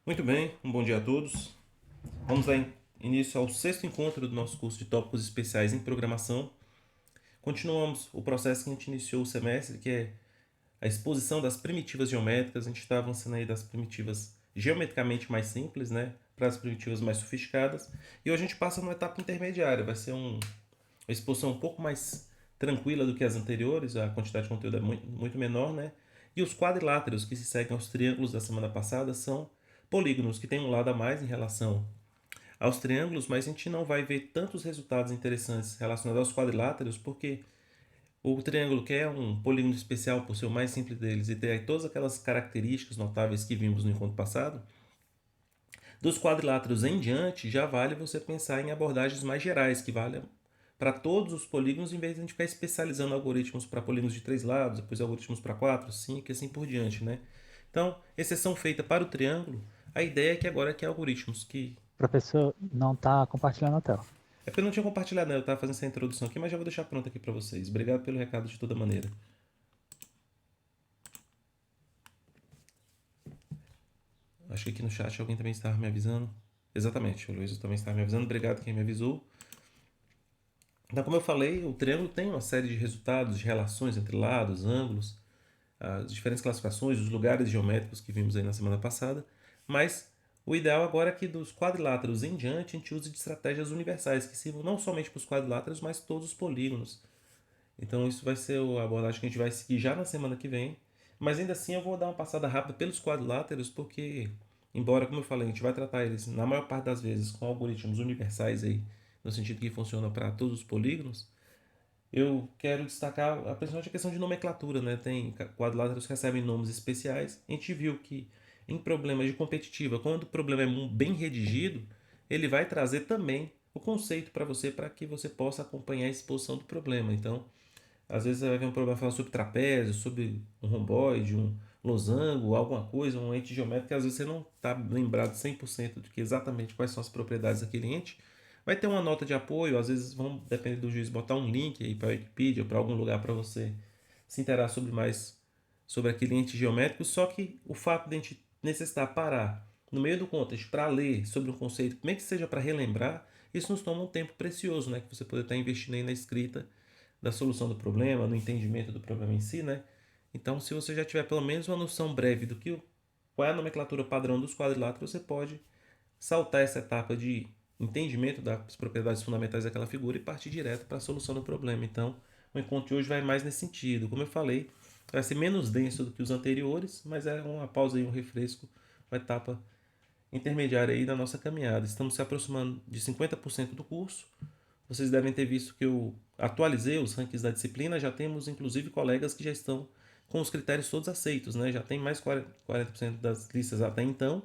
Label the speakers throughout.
Speaker 1: Muito bem, um bom dia a todos. Vamos dar início ao sexto encontro do nosso curso de tópicos especiais em programação. Continuamos o processo que a gente iniciou o semestre, que é a exposição das primitivas geométricas. A gente está avançando aí das primitivas geometricamente mais simples, né, para as primitivas mais sofisticadas. E hoje a gente passa numa etapa intermediária. Vai ser uma exposição um pouco mais tranquila do que as anteriores. A quantidade de conteúdo é muito menor, né? E os quadriláteros que se seguem aos triângulos da semana passada são polígonos que têm um lado a mais em relação aos triângulos, mas a gente não vai ver tantos resultados interessantes relacionados aos quadriláteros, porque o triângulo, que é um polígono especial por ser o mais simples deles e ter todas aquelas características notáveis que vimos no encontro passado, dos quadriláteros em diante já vale você pensar em abordagens mais gerais, que valem para todos os polígonos, em vez de a gente ficar especializando algoritmos para polígonos de 3 lados, depois algoritmos para 4, 5 e assim por diante, né? Então, exceção feita para o triângulo, a ideia é que agora que algoritmos que...
Speaker 2: Professor, não está compartilhando a tela.
Speaker 1: É porque eu não tinha compartilhado, né? Eu estava fazendo essa introdução aqui, mas já vou deixar pronto aqui para vocês. Obrigado pelo recado de toda maneira. Acho que aqui no chat alguém também estava me avisando. Exatamente, o Luiz também estava me avisando. Obrigado quem me avisou. Então, como eu falei, o triângulo tem uma série de resultados, de relações entre lados, ângulos, as diferentes classificações, os lugares geométricos que vimos aí na semana passada, mas o ideal agora é que dos quadriláteros em diante a gente use de estratégias universais que sirvam não somente para os quadriláteros, mas todos os polígonos. Então isso vai ser a abordagem que a gente vai seguir já na semana que vem, mas ainda assim eu vou dar uma passada rápida pelos quadriláteros, porque, embora, como eu falei, a gente vai tratar eles na maior parte das vezes com algoritmos universais aí, no sentido que funcionam para todos os polígonos, eu quero destacar principalmente a questão de nomenclatura, né? Tem quadriláteros que recebem nomes especiais. A gente viu que em problemas de competitiva, quando o problema é bem redigido, ele vai trazer também o conceito para que você possa acompanhar a exposição do problema. Então, às vezes você vai ver um problema falando sobre trapézio, sobre um romboide, um losango, alguma coisa, um ente geométrico que às vezes você não está lembrado 100% de que exatamente quais são as propriedades daquele ente. Vai ter uma nota de apoio, às vezes vão depender do juiz botar um link aí para a Wikipedia, para algum lugar para você se interar sobre mais sobre aquele ente geométrico, só que o fato de a gente necessitar parar no meio do contexto para ler sobre um conceito, como é que seja para relembrar, isso nos toma um tempo precioso, né, que você poder estar investindo aí na escrita da solução do problema, no entendimento do problema em si, né? Então, se você já tiver pelo menos uma noção breve do que qual é a nomenclatura padrão dos quadriláteros, você pode saltar essa etapa de entendimento das propriedades fundamentais daquela figura e partir direto para a solução do problema. Então, o encontro de hoje vai mais nesse sentido. Como eu falei, vai ser menos denso do que os anteriores, mas é uma pausa e um refresco, uma etapa intermediária aí da nossa caminhada. Estamos se aproximando de 50% do curso. Vocês devem ter visto que eu atualizei os rankings da disciplina, já temos inclusive colegas que já estão com os critérios todos aceitos, né? Já tem mais 40% das listas até então,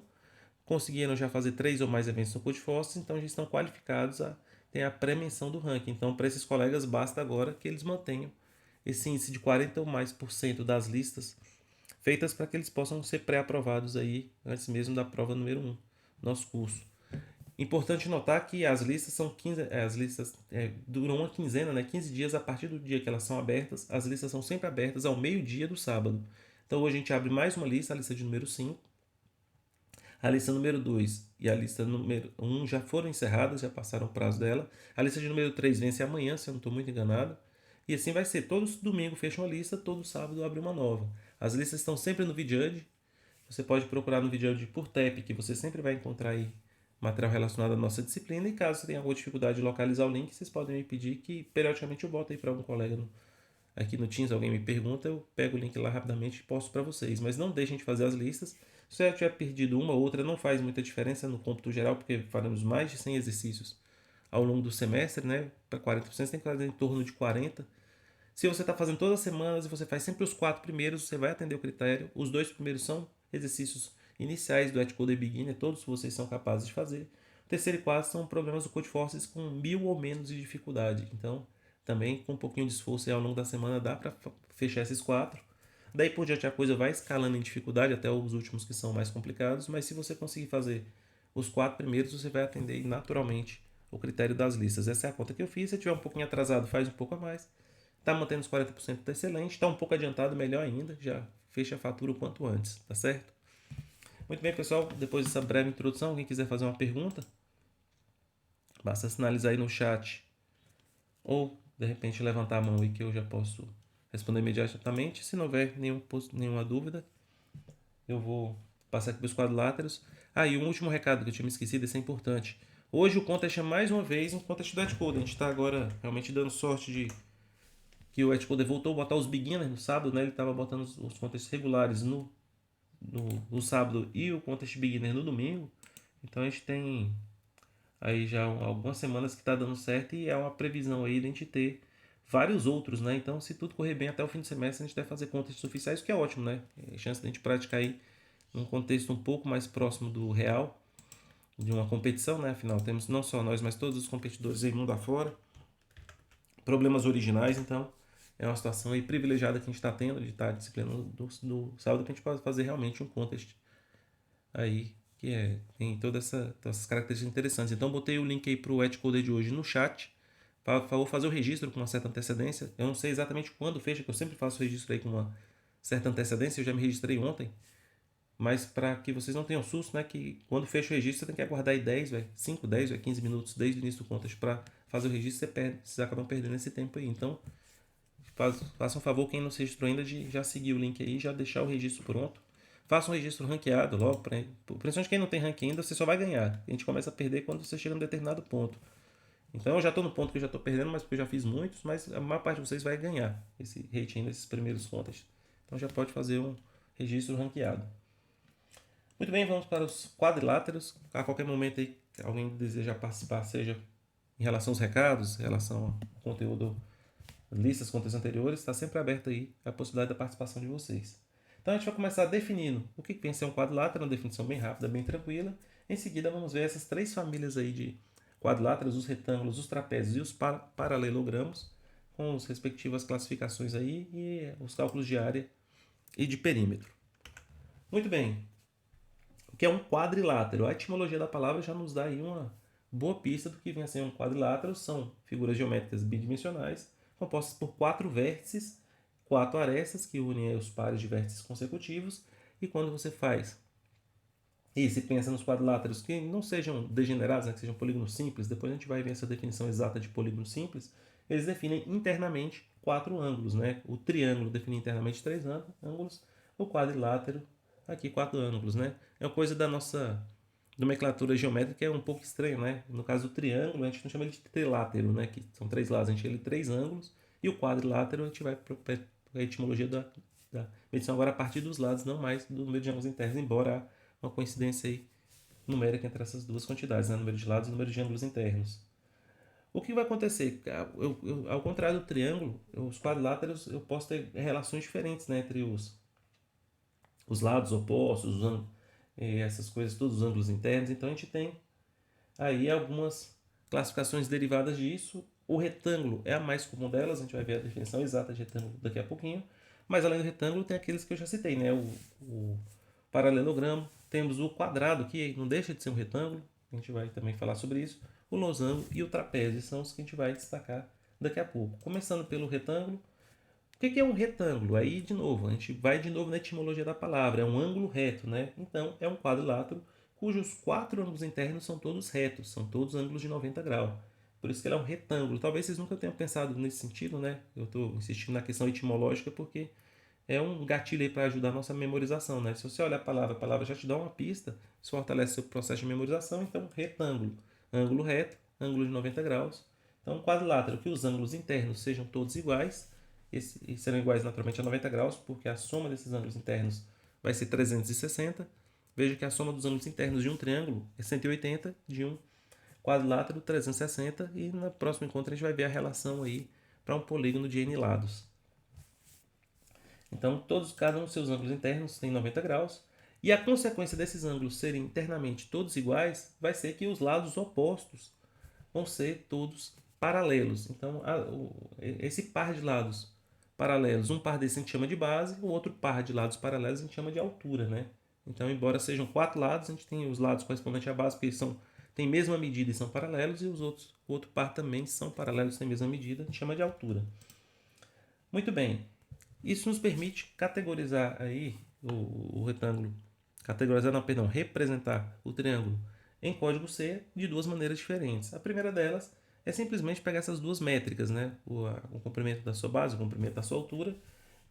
Speaker 1: conseguiram já fazer 3 ou mais eventos no Codeforce, então já estão qualificados a ter a pré-menção do ranking. Então, para esses colegas, basta agora que eles mantenham esse índice de 40 ou mais por cento das listas feitas para que eles possam ser pré-aprovados aí antes mesmo da prova número 1, nosso curso. Importante notar que as listas são 15, as listas duram uma quinzena, né? 15 dias a partir do dia que elas são abertas. As listas são sempre abertas ao meio-dia do sábado. Então hoje a gente abre mais uma lista, a lista de número 5. A lista número 2 e a lista número 1 já foram encerradas, já passaram o prazo dela. A lista de número 3 vence amanhã, se eu não estou muito enganado. E assim vai ser. Todo domingo fecha uma lista, todo sábado abre uma nova. As listas estão sempre no VidJudge. Você pode procurar no VidJudge por TEP, que você sempre vai encontrar aí material relacionado à nossa disciplina. E caso você tenha alguma dificuldade de localizar o link, vocês podem me pedir que periodicamente eu boto aí para algum colega aqui no Teams, alguém me pergunta, eu pego o link lá rapidamente e posto para vocês. Mas não deixem de fazer as listas. Se você já tiver perdido uma ou outra, não faz muita diferença no cômputo geral, porque faremos mais de 100 exercícios ao longo do semestre, né? Para 40%, você tem que fazer em torno de 40. Se você está fazendo todas as semanas e você faz sempre os 4 primeiros, você vai atender o critério. Os 2 primeiros são exercícios iniciais do Etcode Beginner, todos vocês são capazes de fazer. O terceiro e quarto são problemas do Codeforces com 1000 ou menos de dificuldade. Então, também com um pouquinho de esforço ao longo da semana dá para fechar esses 4. Daí por diante a coisa vai escalando em dificuldade até os últimos que são mais complicados, mas se você conseguir fazer os 4 primeiros, você vai atender naturalmente o critério das listas. Essa é a conta que eu fiz. Se tiver um pouquinho atrasado, faz um pouco a mais. Está mantendo os 40%, tá excelente. Está um pouco adiantado, melhor ainda. Já fecha a fatura o quanto antes, tá certo? Muito bem, pessoal. Depois dessa breve introdução, alguém quiser fazer uma pergunta, basta sinalizar aí no chat ou, de repente, levantar a mão aí que eu já posso responder imediatamente. Se não houver nenhuma dúvida, eu vou passar aqui para os quadriláteros. E um último recado que eu tinha me esquecido, esse é importante. Hoje o contest é mais uma vez um contest do Etcode. A gente está agora realmente dando sorte de que o Etcode voltou a botar os beginners no sábado, né? Ele estava botando os contests regulares no sábado e o contest beginner no domingo. Então a gente tem aí já algumas semanas que está dando certo e é uma previsão aí de a gente ter vários outros, né? Então, se tudo correr bem até o fim do semestre, a gente deve fazer contests oficiais, o que é ótimo, né? É chance de a gente praticar aí num contexto um pouco mais próximo do real, de uma competição, né? Afinal, temos não só nós, mas todos os competidores aí mundo afora, problemas originais, então é uma situação aí privilegiada que a gente está tendo de estar disciplinando do sábado para a gente poder fazer realmente um contest aí que tem todas essas características interessantes. Então botei o link aí para o Etcode de hoje no chat. Por favor, fazer o registro com uma certa antecedência. Eu não sei exatamente quando fecha, que eu sempre faço o registro aí com uma certa antecedência. Eu já me registrei ontem. Mas para que vocês não tenham susto, né? Que quando fecha o registro, você tem que aguardar aí 10, 5, 10, 15 minutos desde o início do contest para fazer o registro. Vocês acabam perdendo esse tempo aí. Então, façam um favor, quem não se registrou ainda, de já seguir o link aí, já deixar o registro pronto. Faça um registro ranqueado logo, principalmente quem não tem rank ainda, você só vai ganhar. A gente começa a perder quando você chega em um determinado ponto. Então eu já estou no ponto que eu já estou perdendo, mas porque eu já fiz muitos, mas a maior parte de vocês vai ganhar esse rating nesses primeiros contas. Então já pode fazer um registro ranqueado. Muito bem, vamos para os quadriláteros. A qualquer momento aí, alguém deseja participar, seja em relação aos recados, em relação ao conteúdo, listas, conteúdos anteriores, está sempre aberta aí a possibilidade da participação de vocês. Então a gente vai começar definindo o que vem ser um quadrilátero, uma definição bem rápida, bem tranquila. Em seguida vamos ver essas três famílias aí de quadriláteros, os retângulos, os trapézios e os paralelogramos, com as respectivas classificações aí e os cálculos de área e de perímetro. Muito bem, o que é um quadrilátero? A etimologia da palavra já nos dá aí uma boa pista do que vem a ser um quadrilátero. São figuras geométricas bidimensionais compostas por 4 vértices, 4 arestas que unem os pares de vértices consecutivos. E quando você faz e se pensa nos quadriláteros que não sejam degenerados, né, que sejam polígonos simples, depois a gente vai ver essa definição exata de polígono simples, eles definem internamente 4 ângulos. Né? O triângulo define internamente 3 ângulos, o quadrilátero aqui 4 ângulos. Né? É uma coisa da nossa nomenclatura geométrica que é um pouco estranha. Né? No caso do triângulo, a gente não chama ele de trilátero, né? Que são 3 lados, a gente chama ele de 3 ângulos, e o quadrilátero a gente vai para a etimologia da medição agora a partir dos lados, não mais do número de ângulos internos, embora uma coincidência aí numérica entre essas duas quantidades, né? Número de lados e número de ângulos internos. O que vai acontecer? Ao contrário do triângulo, os quadriláteros eu posso ter relações diferentes, né? Entre os lados opostos, essas coisas, todos os ângulos internos. Então a gente tem aí algumas classificações derivadas disso. O retângulo é a mais comum delas, a gente vai ver a definição exata de retângulo daqui a pouquinho. Mas além do retângulo tem aqueles que eu já citei, né? O paralelogramo, temos o quadrado, que não deixa de ser um retângulo, a gente vai também falar sobre isso, o losango e o trapézio, são os que a gente vai destacar daqui a pouco. Começando pelo retângulo, o que é um retângulo? Aí, de novo, a gente vai de novo na etimologia da palavra, é um ângulo reto, né? Então, é um quadrilátero cujos 4 ângulos internos são todos retos, são todos ângulos de 90 graus. Por isso que ele é um retângulo. Talvez vocês nunca tenham pensado nesse sentido, né? Eu estou insistindo na questão etimológica porque é um gatilho aí para ajudar a nossa memorização, né? Se você olhar a palavra já te dá uma pista, isso fortalece o processo de memorização. Então, retângulo, ângulo reto, ângulo de 90 graus. Então, quadrilátero, que os ângulos internos sejam todos iguais, e serão iguais naturalmente a 90 graus, porque a soma desses ângulos internos vai ser 360. Veja que a soma dos ângulos internos de um triângulo é 180, de um quadrilátero 360, e no próximo encontro a gente vai ver a relação aí para um polígono de n lados. Então, cada um dos seus ângulos internos tem 90 graus. E a consequência desses ângulos serem internamente todos iguais vai ser que os lados opostos vão ser todos paralelos. Então, esse par de lados paralelos, um par desses a gente chama de base, o outro par de lados paralelos a gente chama de altura. Né? Então, embora sejam 4 lados, a gente tem os lados correspondentes à base, porque eles têm mesma medida e são paralelos, e o outro par também são paralelos e têm mesma medida, a gente chama de altura. Muito bem. Isso nos permite categorizar aí o retângulo representar o triângulo em código C de duas maneiras diferentes. A primeira delas é simplesmente pegar essas duas métricas, né? O comprimento da sua base, o comprimento da sua altura,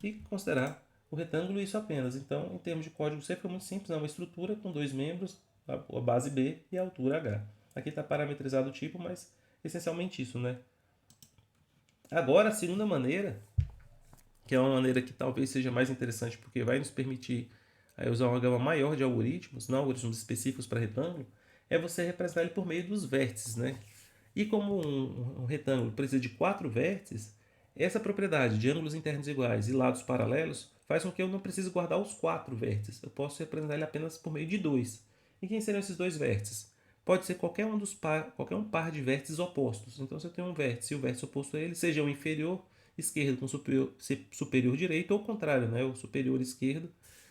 Speaker 1: e considerar o retângulo isso apenas. Então, em termos de código C, fica muito simples, é uma estrutura com dois membros, a base B e a altura H. Aqui está parametrizado o tipo, mas essencialmente isso, né? Agora, a segunda maneira, que é uma maneira que talvez seja mais interessante, porque vai nos permitir usar uma gama maior de algoritmos, não algoritmos específicos para retângulo, é você representar ele por meio dos vértices, né? E como um retângulo precisa de 4 vértices, essa propriedade de ângulos internos iguais e lados paralelos faz com que eu não precise guardar os 4 vértices. Eu posso representar ele apenas por meio de 2. E quem seriam esses dois vértices? Pode ser qualquer um par de vértices opostos. Então, se eu tenho um vértice e o vértice oposto a ele, seja o inferior esquerdo com superior direito, ou o contrário, né? O superior esquerdo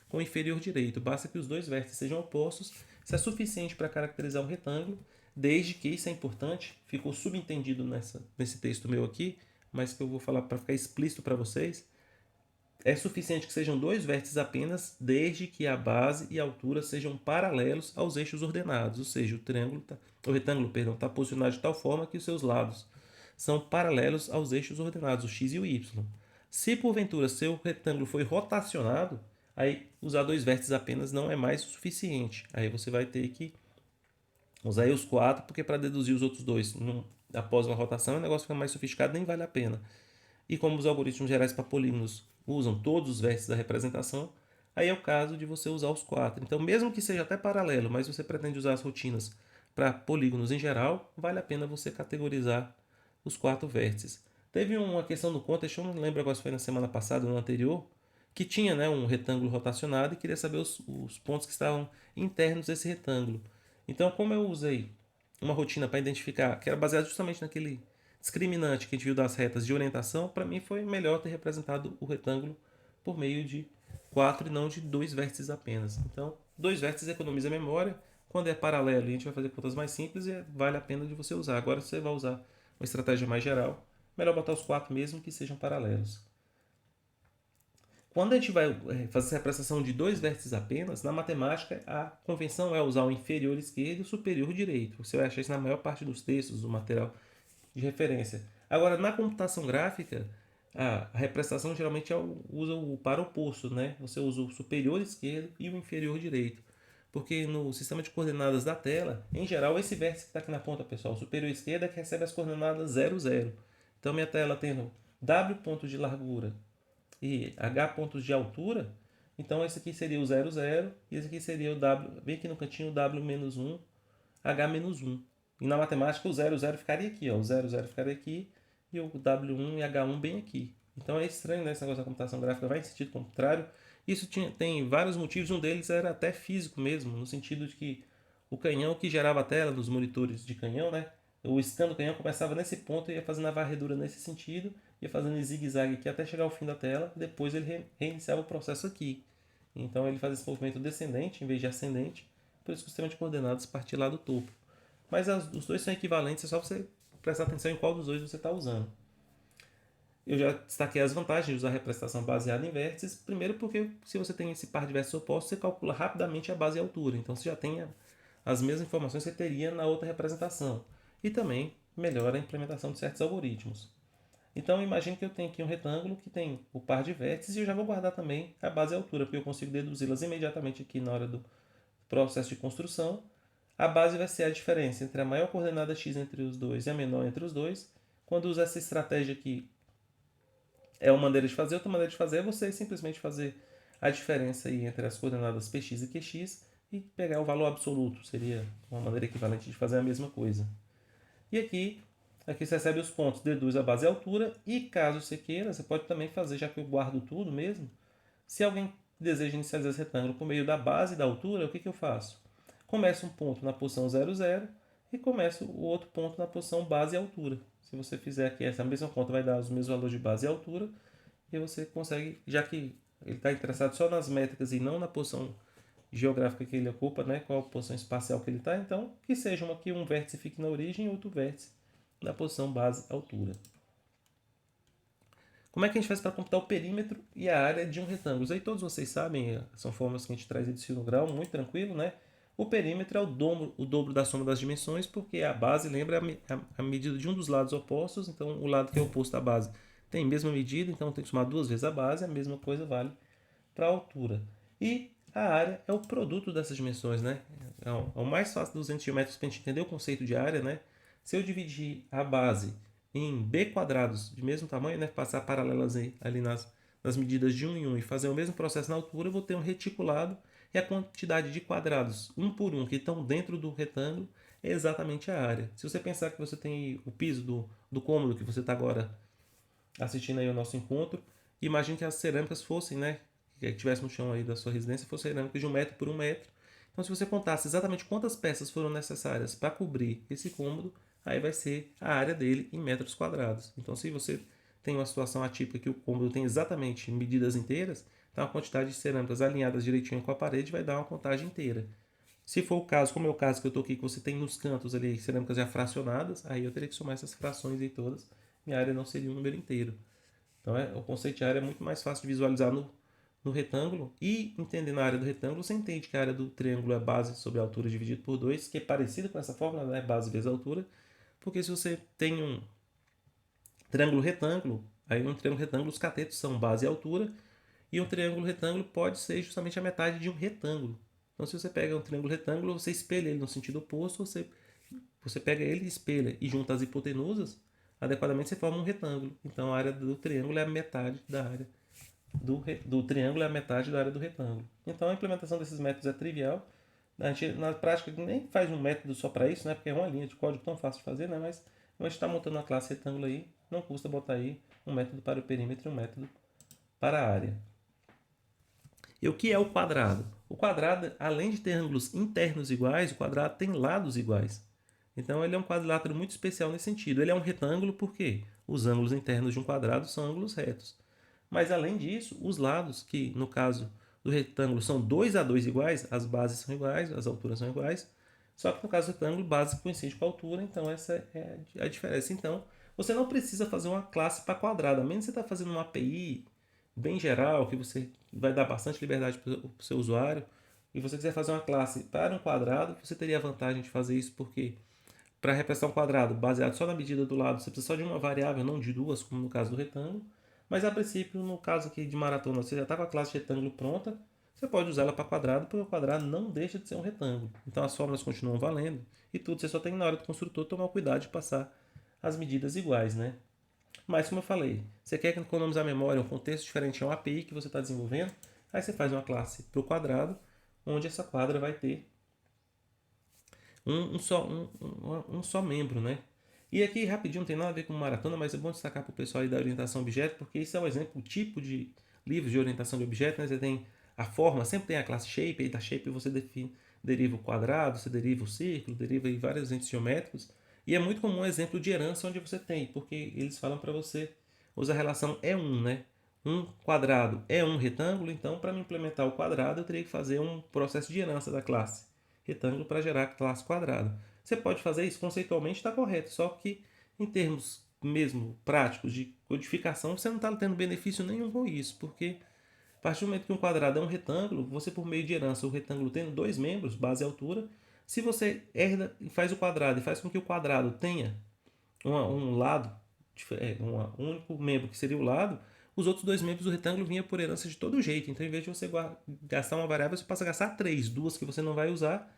Speaker 1: com inferior direito. Basta que os dois vértices sejam opostos. Isso é suficiente para caracterizar um retângulo, desde que, isso é importante, ficou subentendido nesse texto meu aqui, mas que eu vou falar para ficar explícito para vocês, é suficiente que sejam dois vértices apenas, desde que a base e a altura sejam paralelos aos eixos ordenados, ou seja, o retângulo está posicionado de tal forma que os seus lados são paralelos aos eixos ordenados, o x e o y. Se porventura seu retângulo foi rotacionado, aí usar dois vértices apenas não é mais o suficiente. Aí você vai ter que usar aí os 4, porque para deduzir os outros dois após uma rotação o negócio fica mais sofisticado, nem vale a pena. E como os algoritmos gerais para polígonos usam todos os vértices da representação, aí é o caso de você usar os 4. Então, mesmo que seja até paralelo, mas você pretende usar as rotinas para polígonos em geral, vale a pena você categorizar os 4 vértices. Teve uma questão do contexto, eu não lembro agora se foi na semana passada ou no anterior, que tinha, né, um retângulo rotacionado e queria saber os pontos que estavam internos desse retângulo. Então, como eu usei uma rotina para identificar, que era baseada justamente naquele discriminante que a gente viu das retas de orientação, para mim foi melhor ter representado o retângulo por meio de 4 e não de dois vértices apenas. Então, dois vértices economiza memória. Quando é paralelo, a gente vai fazer contas mais simples e vale a pena de você usar. Agora, se você vai usar uma estratégia mais geral, melhor botar os 4 mesmo que sejam paralelos. Quando a gente vai fazer essa representação de dois vértices apenas, na matemática a convenção é usar o inferior esquerdo e o superior direito. Você vai achar isso na maior parte dos textos do material de referência. Agora, na computação gráfica, a representação geralmente usa o par oposto, né? Você usa o superior esquerdo e o inferior direito. Porque no sistema de coordenadas da tela, em geral, esse vértice que está aqui na ponta, pessoal, o superior esquerdo é que recebe as coordenadas 0, 0. Então, minha tela tendo w pontos de largura e h pontos de altura, então esse aqui seria o 0, 0, e esse aqui seria o w, bem aqui no cantinho, o w menos 1, h menos 1. E na matemática o 0, 0 ficaria aqui, ó. O 0, 0 ficaria aqui e o W1 e H1 bem aqui. Então é estranho, né? Esse negócio da computação gráfica vai em sentido contrário. Isso tem vários motivos, um deles era até físico mesmo, no sentido de que o canhão que gerava a tela dos monitores de canhão, né? O scan do canhão começava nesse ponto e ia fazendo a varredura nesse sentido, ia fazendo zigue-zague aqui até chegar ao fim da tela, depois ele reiniciava o processo aqui. Então ele faz esse movimento descendente em vez de ascendente, por isso que o sistema de coordenadas partia lá do topo. Mas os dois são equivalentes, é só você prestar atenção em qual dos dois você está usando. Eu já destaquei as vantagens de usar a representação baseada em vértices. Primeiro porque se você tem esse par de vértices opostos, você calcula rapidamente a base e a altura. Então você já tem as mesmas informações que você teria na outra representação. E também melhora a implementação de certos algoritmos. Então imagine que eu tenho aqui um retângulo que tem o par de vértices e eu já vou guardar também a base e a altura, porque eu consigo deduzi-las imediatamente aqui na hora do processo de construção. A base vai ser a diferença entre a maior coordenada x entre os dois e a menor entre os dois. Quando usa essa estratégia aqui, é uma maneira de fazer. Outra maneira de fazer é você simplesmente fazer a diferença aí entre as coordenadas px e qx e pegar o valor absoluto. Seria uma maneira equivalente de fazer a mesma coisa. E aqui você recebe os pontos, deduz a base e a altura. E caso você queira, você pode também fazer, já que eu guardo tudo mesmo, se alguém deseja inicializar esse retângulo por meio da base e da altura, o que eu faço? Começo um ponto na posição 0, 0 e começo o outro ponto na posição base e altura. Se você fizer aqui essa mesma conta, vai dar os mesmos valores de base e altura e você consegue, já que ele está interessado só nas métricas e não na posição geográfica que ele ocupa, né, qual a posição espacial que ele está, então que seja aqui um vértice fique na origem e outro vértice na posição base e altura. Como é que a gente faz para computar o perímetro e a área de um retângulo? Isso aí todos vocês sabem, são fórmulas que a gente traz de segundo grau, muito tranquilo, né? O perímetro é o dobro da soma das dimensões, porque a base, lembra, é a medida de um dos lados opostos, então o lado que é oposto à base tem a mesma medida, então tem que somar duas vezes a base, a mesma coisa vale para a altura. E a área é o produto dessas dimensões, né? É o mais fácil dos geométricos para a gente entender o conceito de área, né? Se eu dividir a base em b quadrados de mesmo tamanho, né? Passar paralelas ali nas medidas de 1 em 1 e fazer o mesmo processo na altura, eu vou ter um reticulado e a quantidade de quadrados, um por um, que estão dentro do retângulo, é exatamente a área. Se você pensar que você tem o piso do cômodo que você está agora assistindo aí o nosso encontro, imagine que as cerâmicas fossem, né? Que tivesse no chão aí da sua residência, fosse cerâmica de 1 metro por 1 metro. Então, se você contasse exatamente quantas peças foram necessárias para cobrir esse cômodo, aí vai ser a área dele em metros quadrados. Então, se você tem uma situação atípica que o cômodo tem exatamente medidas inteiras, então a quantidade de cerâmicas alinhadas direitinho com a parede vai dar uma contagem inteira. Se for o caso, como é o caso que eu estou aqui, que você tem nos cantos ali cerâmicas já fracionadas, aí eu teria que somar essas frações aí todas, minha área não seria um número inteiro. Então, o conceito de área é muito mais fácil de visualizar no retângulo. E entendendo a área do retângulo, você entende que a área do triângulo é base sobre a altura dividido por 2, que é parecido com essa fórmula, né? Base vezes altura. Porque se você tem um triângulo retângulo, aí no triângulo retângulo os catetos são base e altura, e um triângulo retângulo pode ser justamente a metade de um retângulo. Então, se você pega um triângulo retângulo, você espelha ele no sentido oposto, você pega ele, espelha e junta as hipotenusas, adequadamente você forma um retângulo. Então, a área do triângulo é a metade da área do triângulo, é a metade da área do retângulo. Então, a implementação desses métodos é trivial. A gente, na prática, nem faz um método só para isso, né? Porque é uma linha de código tão fácil de fazer, né? Mas a gente está montando uma classe retângulo aí, não custa botar aí um método para o perímetro e um método para a área. E o que é o quadrado? O quadrado, além de ter ângulos internos iguais, o quadrado tem lados iguais. Então ele é um quadrilátero muito especial nesse sentido. Ele é um retângulo porque os ângulos internos de um quadrado são ângulos retos. Mas além disso, os lados, que no caso do retângulo são 2 a 2 iguais, as bases são iguais, as alturas são iguais. Só que no caso do retângulo, base coincide com a altura, então essa é a diferença. Então, você não precisa fazer uma classe para quadrado, a menos que você está fazendo uma API bem geral, que você vai dar bastante liberdade para o seu usuário, e você quiser fazer uma classe para um quadrado, você teria a vantagem de fazer isso porque para representar um quadrado baseado só na medida do lado, você precisa só de uma variável, não de duas, como no caso do retângulo. Mas a princípio, no caso aqui de maratona, você já está com a classe de retângulo pronta, você pode usar ela para quadrado, porque o quadrado não deixa de ser um retângulo. Então as fórmulas continuam valendo e tudo. Você só tem na hora do construtor tomar cuidado de passar as medidas iguais, né? Mas como eu falei, você quer economizar memória, um contexto diferente, é uma API que você está desenvolvendo, aí você faz uma classe para o quadrado, onde essa quadra vai ter um só membro, né? E aqui, rapidinho, não tem nada a ver com maratona, mas é bom destacar para o pessoal aí da orientação a objeto, porque isso é um exemplo, o tipo de livros de orientação de objeto, né? Você tem a forma, sempre tem a classe shape, aí da shape você deriva o quadrado, você deriva o círculo, deriva aí vários entes geométricos, e é muito comum um exemplo de herança onde você tem, porque eles falam para você usar a relação E1, né? Um quadrado é um retângulo, então para me implementar o quadrado eu teria que fazer um processo de herança da classe retângulo para gerar classe quadrada. Você pode fazer isso conceitualmente, está correto, só que em termos mesmo práticos de codificação, você não está tendo benefício nenhum com isso, porque a partir do momento que um quadrado é um retângulo, você por meio de herança, o retângulo tendo dois membros, base e altura, se você herda e faz o quadrado e faz com que o quadrado tenha um lado, um único membro que seria o lado, os outros dois membros do retângulo vinham por herança de todo jeito. Então, em vez de você gastar uma variável, você passa a gastar três, duas que você não vai usar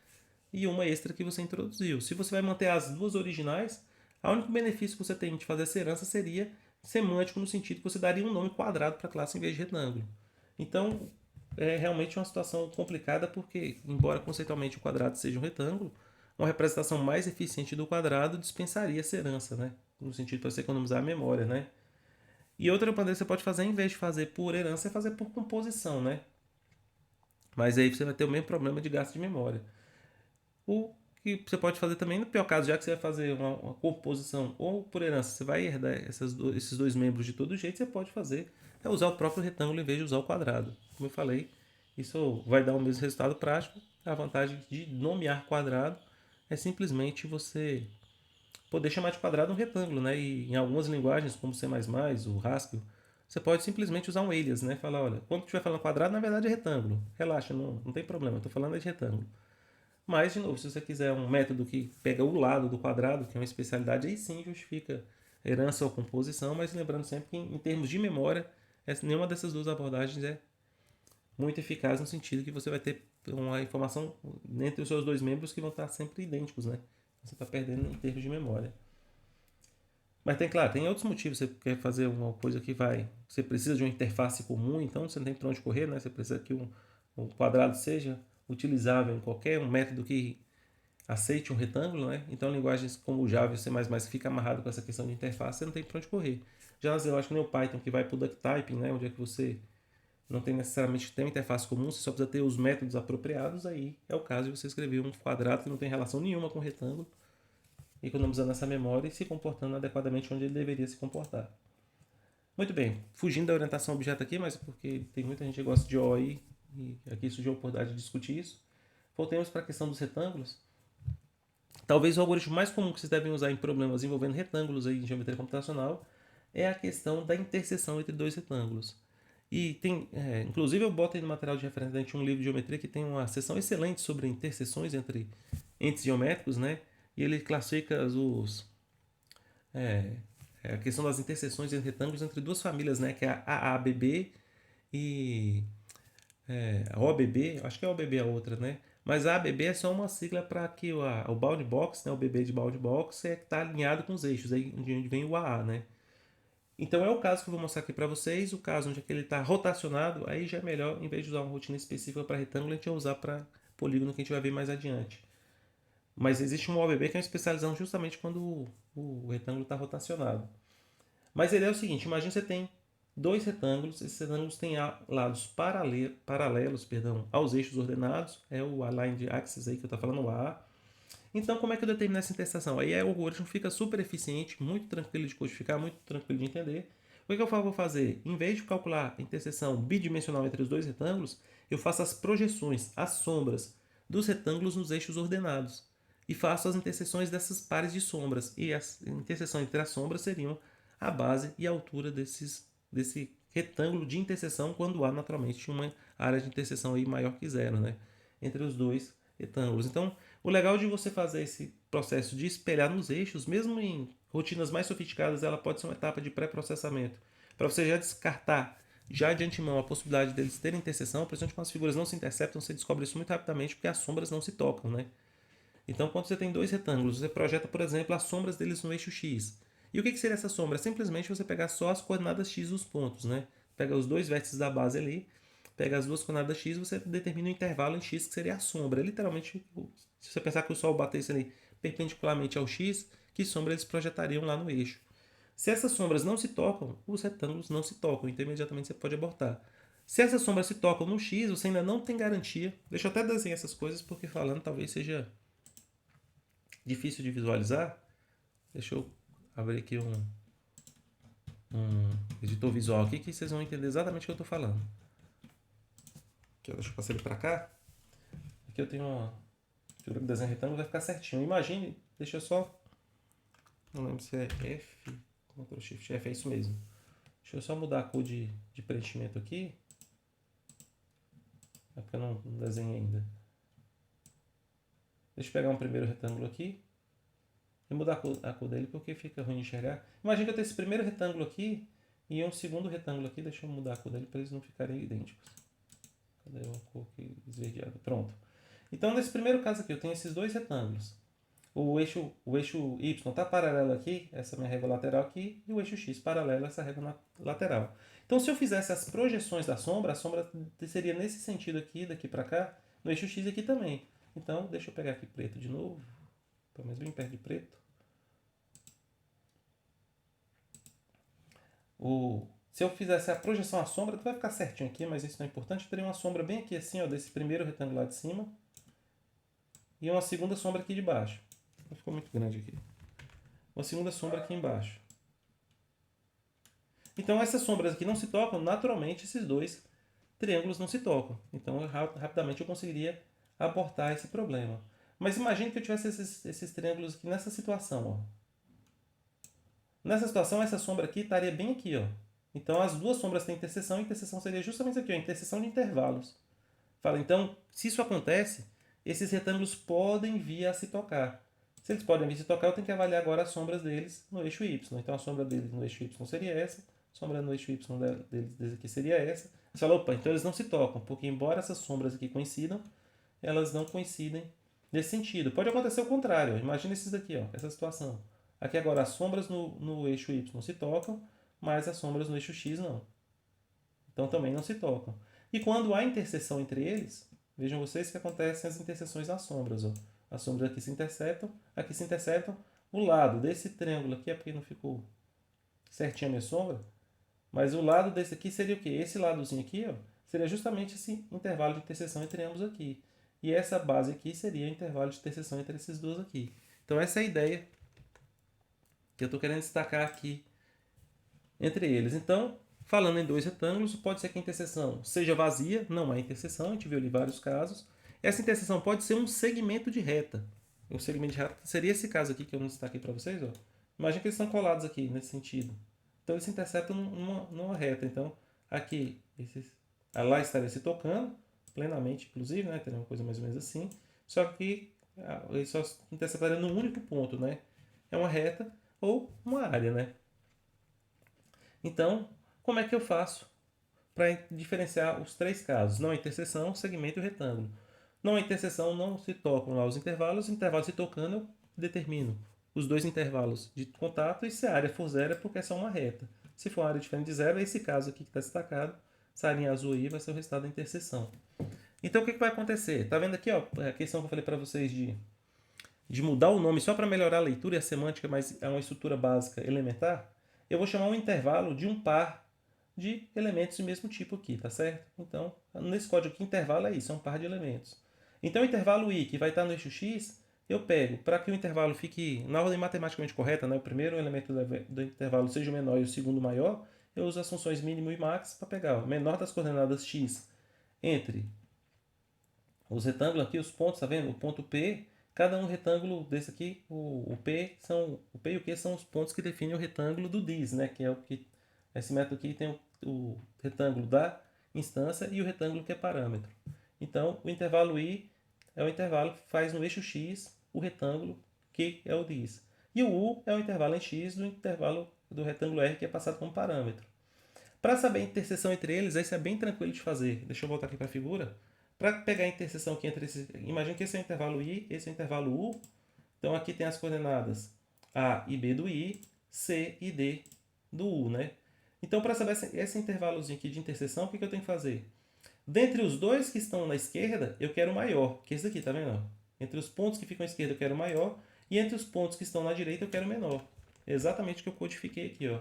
Speaker 1: e uma extra que você introduziu. Se você vai manter as duas originais, o único benefício que você tem de fazer essa herança seria semântico, no sentido que você daria um nome quadrado para a classe em vez de retângulo. Então, é realmente uma situação complicada porque, embora conceitualmente o quadrado seja um retângulo, uma representação mais eficiente do quadrado dispensaria essa herança, né? No sentido para você economizar a memória, né? E outra maneira que você pode fazer, em vez de fazer por herança, é fazer por composição, né? Mas aí você vai ter o mesmo problema de gasto de memória. O que você pode fazer também, no pior caso, já que você vai fazer uma composição ou por herança, você vai herdar esses dois membros de todo jeito, você pode fazer é usar o próprio retângulo em vez de usar o quadrado. Como eu falei, isso vai dar o mesmo resultado prático. A vantagem de nomear quadrado é simplesmente você poder chamar de quadrado um retângulo, né? E em algumas linguagens, como C++, o Haskell, você pode simplesmente usar um alias, né? Falar, olha, quando estiver falando quadrado, na verdade é retângulo. Relaxa, não tem problema, eu estou falando de retângulo. Mas, de novo, se você quiser um método que pega o lado do quadrado, que é uma especialidade, aí sim justifica herança ou composição, mas lembrando sempre que em termos de memória, nenhuma dessas duas abordagens é muito eficaz no sentido que você vai ter uma informação entre os seus dois membros que vão estar sempre idênticos, né? Você está perdendo em termos de memória. Mas tem, claro, tem outros motivos. Você quer fazer uma coisa que vai. Você precisa de uma interface comum, então você não tem para onde correr, né? Você precisa que um quadrado seja utilizável em qualquer um método que aceite um retângulo, né? Então linguagens como o Java e o C++ que fica amarrado com essa questão de interface, você não tem para onde correr. Já eu acho que nem o Python que vai para o duck typing, né? Onde é que você não tem necessariamente ter uma interface comum, você só precisa ter os métodos apropriados, aí é o caso de você escrever um quadrado que não tem relação nenhuma com o retângulo, economizando essa memória e se comportando adequadamente onde ele deveria se comportar. Muito bem, fugindo da orientação objeto aqui, mas porque tem muita gente que gosta de O aí, e aqui surgiu a oportunidade de discutir isso. Voltemos para a questão dos retângulos. Talvez o algoritmo mais comum que vocês devem usar em problemas envolvendo retângulos aí em geometria computacional é a questão da interseção entre dois retângulos. E tem, inclusive eu boto aí no material de referência dentro de um livro de geometria que tem uma seção excelente sobre interseções entre entes geométricos, né? E ele classifica a questão das interseções entre retângulos entre duas famílias, né? Que é a AABB e a OBB, acho que é a OBB a outra, né? Mas a ABB é só uma sigla para que o bound box, né? O BB de bound box está alinhado com os eixos, aí onde vem o AA, né? Então é o caso que eu vou mostrar aqui para vocês, o caso onde ele está rotacionado, aí já é melhor, em vez de usar uma rotina específica para retângulo, a gente vai usar para polígono que a gente vai ver mais adiante. Mas existe um OBB que é uma especialização justamente quando o retângulo está rotacionado. Mas ele é o seguinte, imagine que você tem dois retângulos, esses retângulos têm lados paralelos aos eixos ordenados, é o aligned axis aí que eu estou falando, o AA. Então, como é que eu determino essa interseção? Aí o algoritmo fica super eficiente, muito tranquilo de codificar, muito tranquilo de entender. O que eu vou fazer? Em vez de calcular a interseção bidimensional entre os dois retângulos, eu faço as projeções, as sombras dos retângulos nos eixos ordenados. E faço as interseções dessas pares de sombras. E as interseções entre as sombras seriam a base e a altura desse retângulo de interseção quando há naturalmente uma área de interseção aí maior que zero, né? Entre os dois retângulos. Então, o legal de você fazer esse processo de espelhar nos eixos, mesmo em rotinas mais sofisticadas, ela pode ser uma etapa de pré-processamento. Para você já descartar, já de antemão, a possibilidade deles terem interseção, principalmente quando as figuras não se interceptam, você descobre isso muito rapidamente porque as sombras não se tocam, né? Então, quando você tem dois retângulos, você projeta, por exemplo, as sombras deles no eixo X. E o que seria essa sombra? É simplesmente você pegar só as coordenadas X dos pontos, né? Pega os dois vértices da base ali, pega as duas coordenadas X, você determina o intervalo em X, que seria a sombra. Literalmente, se você pensar que o Sol batesse ali perpendicularmente ao X, que sombra eles projetariam lá no eixo. Se essas sombras não se tocam, os retângulos não se tocam, então imediatamente você pode abortar. Se essas sombras se tocam no X, você ainda não tem garantia. Deixa eu até desenhar essas coisas, porque falando talvez seja difícil de visualizar. Deixa eu abrir aqui um editor visual aqui que vocês vão entender exatamente o que eu estou falando. Aqui, deixa eu passar ele para cá. Aqui eu tenho uma figura de desenho retângulo, vai ficar certinho. Imagine, deixa eu só... Não lembro se é F, Ctrl Shift F, é isso mesmo. Deixa eu só mudar a cor de preenchimento aqui. É porque eu não desenhei ainda. Deixa eu pegar um primeiro retângulo aqui. E mudar a cor dele porque fica ruim de enxergar. Imagina que eu tenho esse primeiro retângulo aqui e um segundo retângulo aqui. Deixa eu mudar a cor dele para eles não ficarem idênticos. Cadê uma cor aqui esverdeada? Pronto. Então, nesse primeiro caso aqui, eu tenho esses dois retângulos. O eixo Y está paralelo aqui, essa minha régua lateral aqui, e o eixo X paralelo a essa régua lateral. Então, se eu fizesse as projeções da sombra, a sombra seria nesse sentido aqui, daqui para cá, no eixo X aqui também. Então, deixa eu pegar aqui preto de novo, pelo menos bem perto de preto. Se eu fizesse a projeção à sombra, vai ficar certinho aqui, mas isso não é importante. Eu teria uma sombra bem aqui assim, ó, desse primeiro retângulo lá de cima. E uma segunda sombra aqui de baixo. Ficou muito grande aqui. Uma segunda sombra aqui embaixo. Então essas sombras aqui não se tocam, naturalmente esses dois triângulos não se tocam. Então rapidamente eu conseguiria abortar esse problema. Mas imagine que eu tivesse esses triângulos aqui nessa situação. Ó. Nessa situação, essa sombra aqui estaria bem aqui. Ó. Então, as duas sombras têm interseção, e interseção seria justamente isso aqui, a interseção de intervalos. Fala, então, se isso acontece, esses retângulos podem vir a se tocar. Se eles podem vir a se tocar, eu tenho que avaliar agora as sombras deles no eixo Y. Então, a sombra deles no eixo Y seria essa, a sombra no eixo Y deles aqui seria essa. Você fala, opa, então eles não se tocam, porque embora essas sombras aqui coincidam, elas não coincidem nesse sentido. Pode acontecer o contrário. Imagina esses daqui, ó, essa situação. Aqui agora as sombras no eixo Y se tocam, mas as sombras no eixo X não. Então também não se tocam. E quando há interseção entre eles, vejam vocês que acontecem as interseções nas sombras. Ó. As sombras aqui se interceptam. O lado desse triângulo aqui é porque não ficou certinho a minha sombra, mas o lado desse aqui seria o quê? Esse ladozinho aqui, ó, seria justamente esse intervalo de interseção entre ambos aqui. E essa base aqui seria o intervalo de interseção entre esses dois aqui. Então essa é a ideia que eu estou querendo destacar aqui entre eles. Então, falando em dois retângulos, pode ser que a interseção seja vazia, não há interseção, a gente viu ali vários casos. Essa interseção pode ser um segmento de reta. O segmento de reta seria esse caso aqui que eu não destaquei para vocês. Ó. Imagina que eles estão colados aqui, nesse sentido. Então, eles se interceptam numa reta. Então, aqui, lá estaria se tocando, plenamente, inclusive, né? Teria uma coisa mais ou menos assim. Só que eles só se interceptariam num único ponto, né? É uma reta ou uma área, né? Então, como é que eu faço para diferenciar os três casos? Não há interseção, segmento e retângulo. Não há interseção, não se tocam lá os intervalos se tocando, eu determino os dois intervalos de contato, e se a área for zero é porque é só uma reta. Se for uma área diferente de zero, é esse caso aqui que está destacado, essa linha azul aí vai ser o resultado da interseção. Então, o que vai acontecer? Está vendo aqui ó, a questão que eu falei para vocês de mudar o nome só para melhorar a leitura e a semântica, mas é uma estrutura básica elementar? Eu vou chamar um intervalo de um par de elementos do mesmo tipo aqui, tá certo? Então, nesse código aqui, intervalo é isso, é um par de elementos. Então, o intervalo i, que vai estar no eixo x, eu pego, para que o intervalo fique na ordem matematicamente correta, né? O primeiro elemento do intervalo seja o menor e o segundo o maior, eu uso as funções mínimo e max para pegar o menor das coordenadas x entre os retângulos aqui, os pontos, tá vendo? O ponto P, cada um retângulo desse aqui, o P e o Q são os pontos que definem o retângulo do DIS, né? Que é o que esse método aqui tem o retângulo da instância e o retângulo que é parâmetro. Então, o intervalo i é o intervalo que faz no eixo x o retângulo que é o DIS. E o u é o intervalo em x do intervalo do retângulo r que é passado como parâmetro. Para saber a interseção entre eles, isso é bem tranquilo de fazer. Deixa eu voltar aqui para a figura. Para pegar a interseção aqui entre esses... Imagina que esse é o intervalo i, esse é o intervalo u. Então, aqui tem as coordenadas a e b do i, c e d do u, né? Então, para saber esse intervalozinho aqui de interseção, o que eu tenho que fazer? Dentre os dois que estão na esquerda, eu quero o maior, que é esse daqui, tá vendo? Entre os pontos que ficam à esquerda, eu quero o maior, e entre os pontos que estão na direita, eu quero o menor. É exatamente o que eu codifiquei aqui, ó.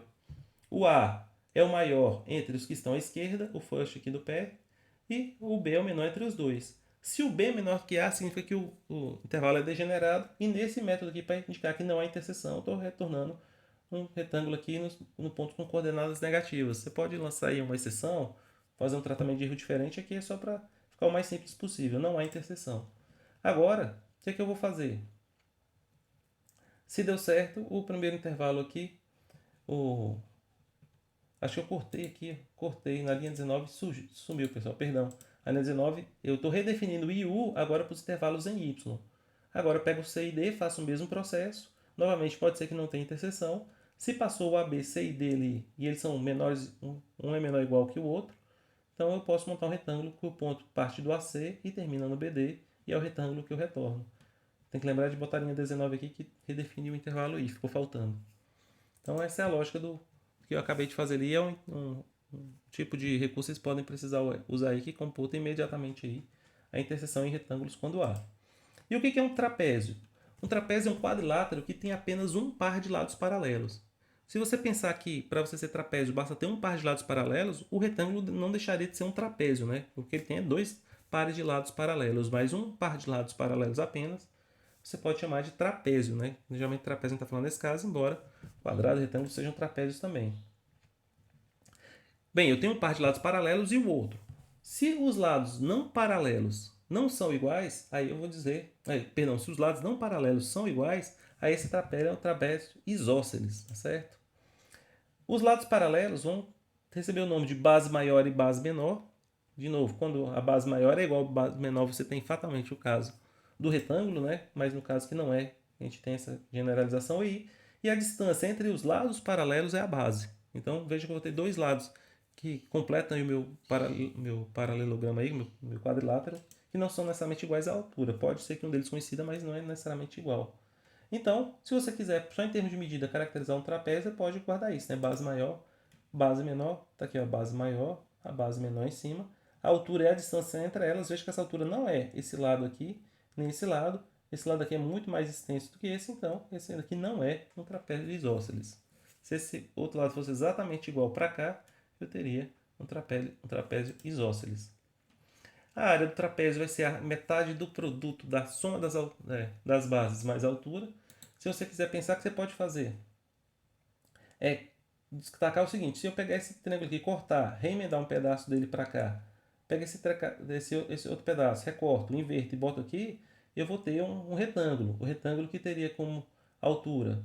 Speaker 1: O A é o maior entre os que estão à esquerda, o first aqui do pé, e o B é o menor entre os dois. Se o B é menor que A, significa que o intervalo é degenerado, e nesse método aqui, para indicar que não há interseção, eu estou retornando um retângulo aqui no ponto com coordenadas negativas. Você pode lançar aí uma exceção, fazer um tratamento de erro diferente, aqui é só para ficar o mais simples possível, não há interseção. Agora, o que eu vou fazer? Se deu certo, o primeiro intervalo aqui, acho que eu cortei aqui, cortei na linha 19, sumiu, pessoal, perdão. A linha 19, eu estou redefinindo o i e u agora para os intervalos em y. Agora eu pego o c e d, faço o mesmo processo. Novamente, pode ser que não tenha interseção. Se passou o AB, C e D ali, e eles são menores, um é menor ou igual que o outro, então eu posso montar um retângulo que o ponto parte do AC e termina no BD, e é o retângulo que eu retorno. Tem que lembrar de botar a linha 19 aqui, que redefine o intervalo I, ficou faltando. Então essa é a lógica do que eu acabei de fazer ali, é um tipo de recurso que vocês podem precisar usar aí, que computa imediatamente aí a interseção em retângulos quando há. E o que é um trapézio? Um trapézio é um quadrilátero que tem apenas um par de lados paralelos. Se você pensar que para você ser trapézio basta ter um par de lados paralelos, o retângulo não deixaria de ser um trapézio, né? Porque ele tem dois pares de lados paralelos, mas um par de lados paralelos apenas, você pode chamar de trapézio, né? Geralmente trapézio não está falando nesse caso, embora quadrado e retângulo sejam trapézios também. Bem, eu tenho um par de lados paralelos e o outro. Se os lados não paralelos não são iguais, aí eu vou dizer... Perdão, se os lados não paralelos são iguais, aí esse trapézio é um trapézio isósceles, tá certo? Os lados paralelos vão recebeu o nome de base maior e base menor. De novo, quando a base maior é igual a base menor, você tem fatalmente o caso do retângulo, né? Mas no caso que não é, a gente tem essa generalização aí. E a distância entre os lados paralelos é a base. Então, veja que eu vou ter dois lados que completam o meu paralelograma aí, meu quadrilátero, que não são necessariamente iguais à altura. Pode ser que um deles coincida, mas não é necessariamente igual. Então, se você quiser, só em termos de medida, caracterizar um trapézio, pode guardar isso, né? Base maior, base menor, tá aqui, ó, base maior, a base menor em cima. A altura é a distância entre elas. Veja que essa altura não é esse lado aqui, nem esse lado. Esse lado aqui é muito mais extenso do que esse, então esse aqui não é um trapézio isósceles. Se esse outro lado fosse exatamente igual para cá, eu teria um trapézio isósceles. A área do trapézio vai ser a metade do produto da soma das bases mais a altura. Se você quiser pensar, o que você pode fazer é destacar o seguinte: se eu pegar esse triângulo aqui, cortar, reemendar um pedaço dele para cá, pega esse outro pedaço, recorto, inverto e boto aqui, eu vou ter um retângulo. O retângulo que teria como altura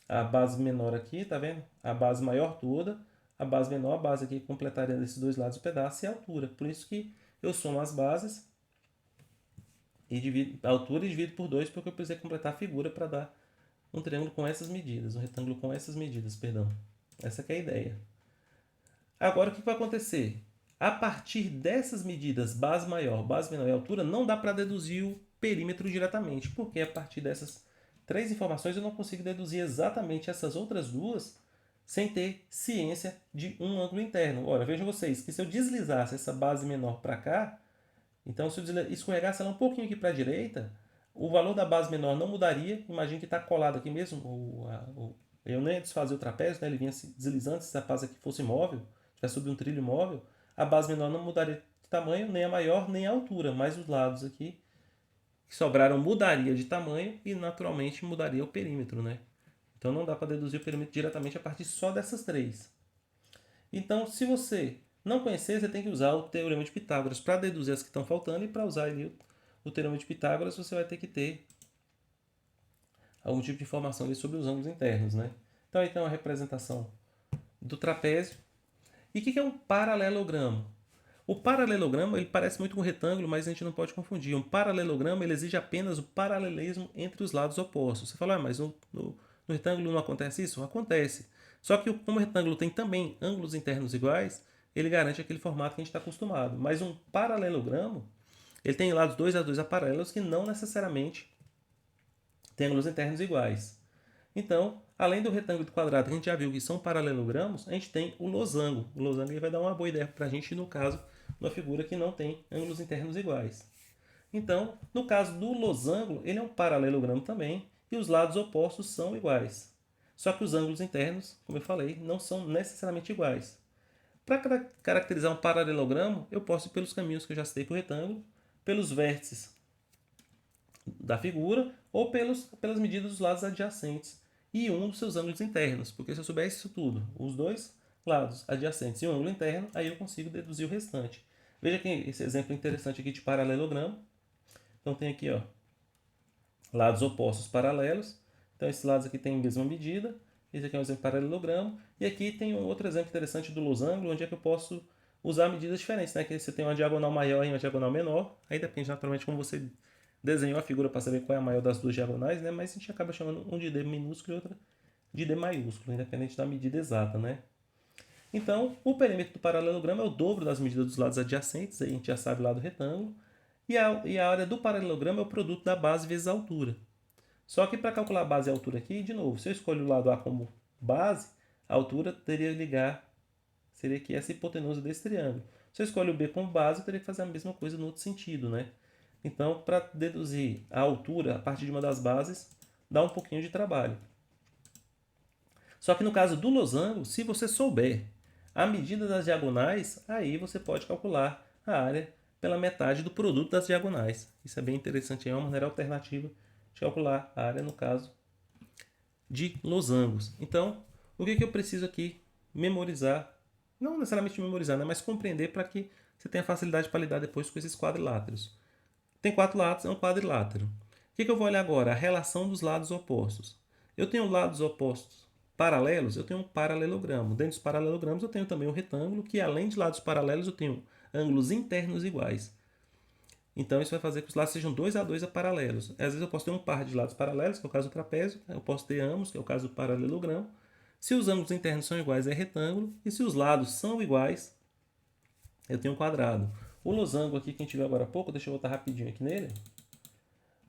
Speaker 1: a base menor aqui, tá vendo? A base maior toda, a base menor, a base aqui completaria desses dois lados o pedaço e a altura. Por isso que eu somo as bases e divido a altura e divido por 2, porque eu precisei completar a figura para dar um triângulo com essas medidas, um retângulo com essas medidas, perdão. Essa que é a ideia. Agora, o que vai acontecer? A partir dessas medidas, base maior, base menor e altura, não dá para deduzir o perímetro diretamente, porque a partir dessas três informações eu não consigo deduzir exatamente essas outras duas sem ter ciência de um ângulo interno. Ora, vejam vocês que se eu deslizasse essa base menor para cá, então se eu escorregasse ela um pouquinho aqui para a direita, o valor da base menor não mudaria. Imagine que está colado aqui mesmo. Eu nem ia desfazer o trapézio, né? Ele vinha se deslizando. Se a base aqui fosse móvel, tivesse sobre um trilho móvel, a base menor não mudaria de tamanho, nem a maior, nem a altura. Mas os lados aqui que sobraram mudaria de tamanho e naturalmente mudaria o perímetro, né? Então não dá para deduzir o perímetro diretamente a partir só dessas três. Então, se você não conhecer, você tem que usar o Teorema de Pitágoras para deduzir as que estão faltando, e para usar ali o Teorema de Pitágoras você vai ter que ter algum tipo de informação ali sobre os ângulos internos, né? Então aí tem uma representação do trapézio. E o que é um paralelogramo? O paralelogramo ele parece muito com um retângulo, mas a gente não pode confundir. Um paralelogramo ele exige apenas o paralelismo entre os lados opostos. Você fala, mas no retângulo não acontece isso? Acontece. Só que como o retângulo tem também ângulos internos iguais, ele garante aquele formato que a gente está acostumado. Mas um paralelogramo ele tem lados 2 a 2 paralelos que não necessariamente têm ângulos internos iguais. Então, além do retângulo e do quadrado, que a gente já viu que são paralelogramos, a gente tem o losango. O losango ele vai dar uma boa ideia para a gente, no caso, uma figura que não tem ângulos internos iguais. Então, no caso do losango, ele é um paralelogramo também, e os lados opostos são iguais. Só que os ângulos internos, como eu falei, não são necessariamente iguais. Para caracterizar um paralelogramo, eu posso ir pelos caminhos que eu já citei para o retângulo, pelos vértices da figura ou pelas medidas dos lados adjacentes e um dos seus ângulos internos, porque se eu souber isso tudo, os dois lados adjacentes e um ângulo interno, aí eu consigo deduzir o restante. Veja que esse exemplo interessante aqui de paralelogramo. Então tem aqui, ó, lados opostos paralelos. Então esses lados aqui têm a mesma medida. Esse aqui é um exemplo de paralelogramo. E aqui tem um outro exemplo interessante do losango, onde é que eu posso usar medidas diferentes, né? Que você tem uma diagonal maior e uma diagonal menor. Aí depende naturalmente como você desenhou a figura para saber qual é a maior das duas diagonais, né? Mas a gente acaba chamando um de D minúsculo e outro de D maiúsculo, independente da medida exata, né? Então, o perímetro do paralelogramo é o dobro das medidas dos lados adjacentes, aí a gente já sabe lá do retângulo, e a área do paralelogramo é o produto da base vezes a altura. Só que para calcular a base e a altura aqui, de novo, se eu escolho o lado A como base, a altura teria que ligar, seria aqui essa hipotenusa desse triângulo. Se eu escolho o B como base, eu teria que fazer a mesma coisa no outro sentido, né? Então, para deduzir a altura a partir de uma das bases, dá um pouquinho de trabalho. Só que no caso do losango, se você souber a medida das diagonais, aí você pode calcular a área pela metade do produto das diagonais. Isso é bem interessante, é uma maneira alternativa de calcular a área no caso de losangos. Então, o que eu preciso aqui memorizar? Não necessariamente memorizar, né? Mas compreender para que você tenha facilidade para lidar depois com esses quadriláteros. Tem 4 lados, é um quadrilátero. O que eu vou olhar agora? A relação dos lados opostos. Eu tenho lados opostos paralelos, eu tenho um paralelogramo. Dentro dos paralelogramos eu tenho também um retângulo, que além de lados paralelos eu tenho ângulos internos iguais. Então isso vai fazer que os lados sejam 2 a 2 paralelos. Às vezes eu posso ter um par de lados paralelos, que é o caso do trapézio, eu posso ter ambos, que é o caso do paralelogramo. Se os ângulos internos são iguais, é retângulo, e se os lados são iguais, eu tenho um quadrado. O losango aqui que a gente viu agora há pouco, deixa eu voltar rapidinho aqui nele.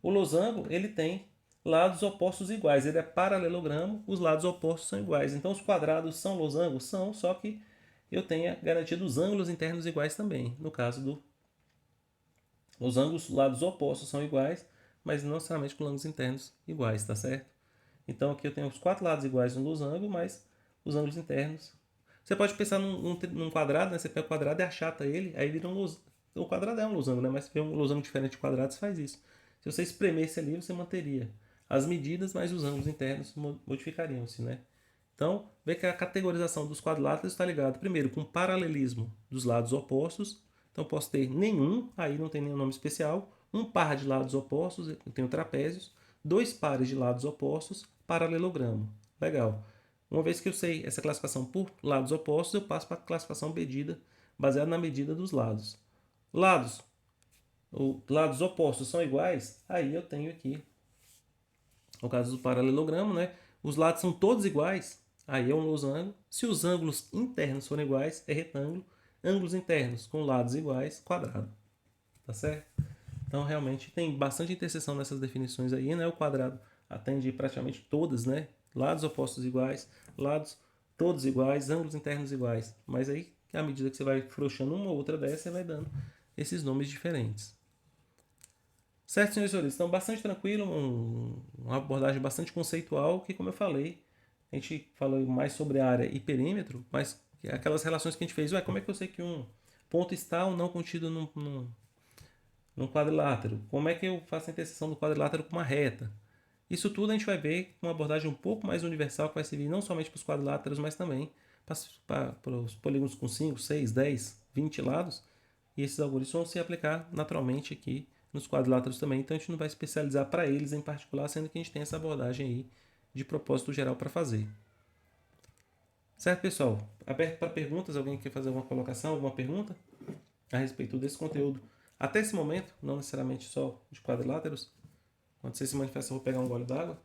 Speaker 1: O losango, ele tem lados opostos iguais, ele é paralelogramo, os lados opostos são iguais. Então os quadrados são losangos? São, só que eu tenho garantido os ângulos internos iguais também. No caso do losango, os lados opostos são iguais, mas não necessariamente com ângulos internos iguais, tá certo? Então aqui eu tenho os 4 lados iguais no losango, mas os ângulos internos. Você pode pensar num quadrado, né? Você pega o quadrado e achata ele, aí vira um losango. O quadrado é um losango, né? Mas se tiver um losango diferente de quadrado, você faz isso. Se você espremesse ali, você manteria as medidas, mas os ângulos internos modificariam-se, né? Então, vê que a categorização dos quadriláteros está ligada, primeiro, com o paralelismo dos lados opostos. Então, posso ter nenhum, aí não tem nenhum nome especial. Um par de lados opostos, eu tenho trapézios. 2 pares de lados opostos, paralelogramo. Legal. Uma vez que eu sei essa classificação por lados opostos, eu passo para a classificação medida, baseada na medida dos lados. Lados opostos são iguais, aí eu tenho aqui, no caso do paralelogramo, né? Os lados são todos iguais, aí é um losango. Se os ângulos internos forem iguais, é retângulo. Ângulos internos com lados iguais, quadrado. Tá certo? Então, realmente, tem bastante interseção nessas definições aí, né? O quadrado atende praticamente todas, né? Lados opostos iguais, lados todos iguais, ângulos internos iguais. Mas aí, à medida que você vai frouxando uma ou outra dessas, você vai dando esses nomes diferentes. Certo, senhores e senhores? Então, bastante tranquilo, uma abordagem bastante conceitual, que, como eu falei, a gente falou mais sobre a área e perímetro, mas aquelas relações que a gente fez. Ué, como é que eu sei que um ponto está ou não contido num quadrilátero? Como é que eu faço a interseção do quadrilátero com uma reta? Isso tudo a gente vai ver com uma abordagem um pouco mais universal, que vai servir não somente para os quadriláteros, mas também para os polígonos com 5, 6, 10, 20 lados. E esses algoritmos vão se aplicar naturalmente aqui nos quadriláteros também. Então a gente não vai especializar para eles em particular, sendo que a gente tem essa abordagem aí de propósito geral para fazer. Certo, pessoal? Aberto para perguntas. Alguém quer fazer alguma colocação, alguma pergunta a respeito desse conteúdo? Até esse momento, não necessariamente só de quadriláteros. Quando você se manifesta, eu vou pegar um gole d'água.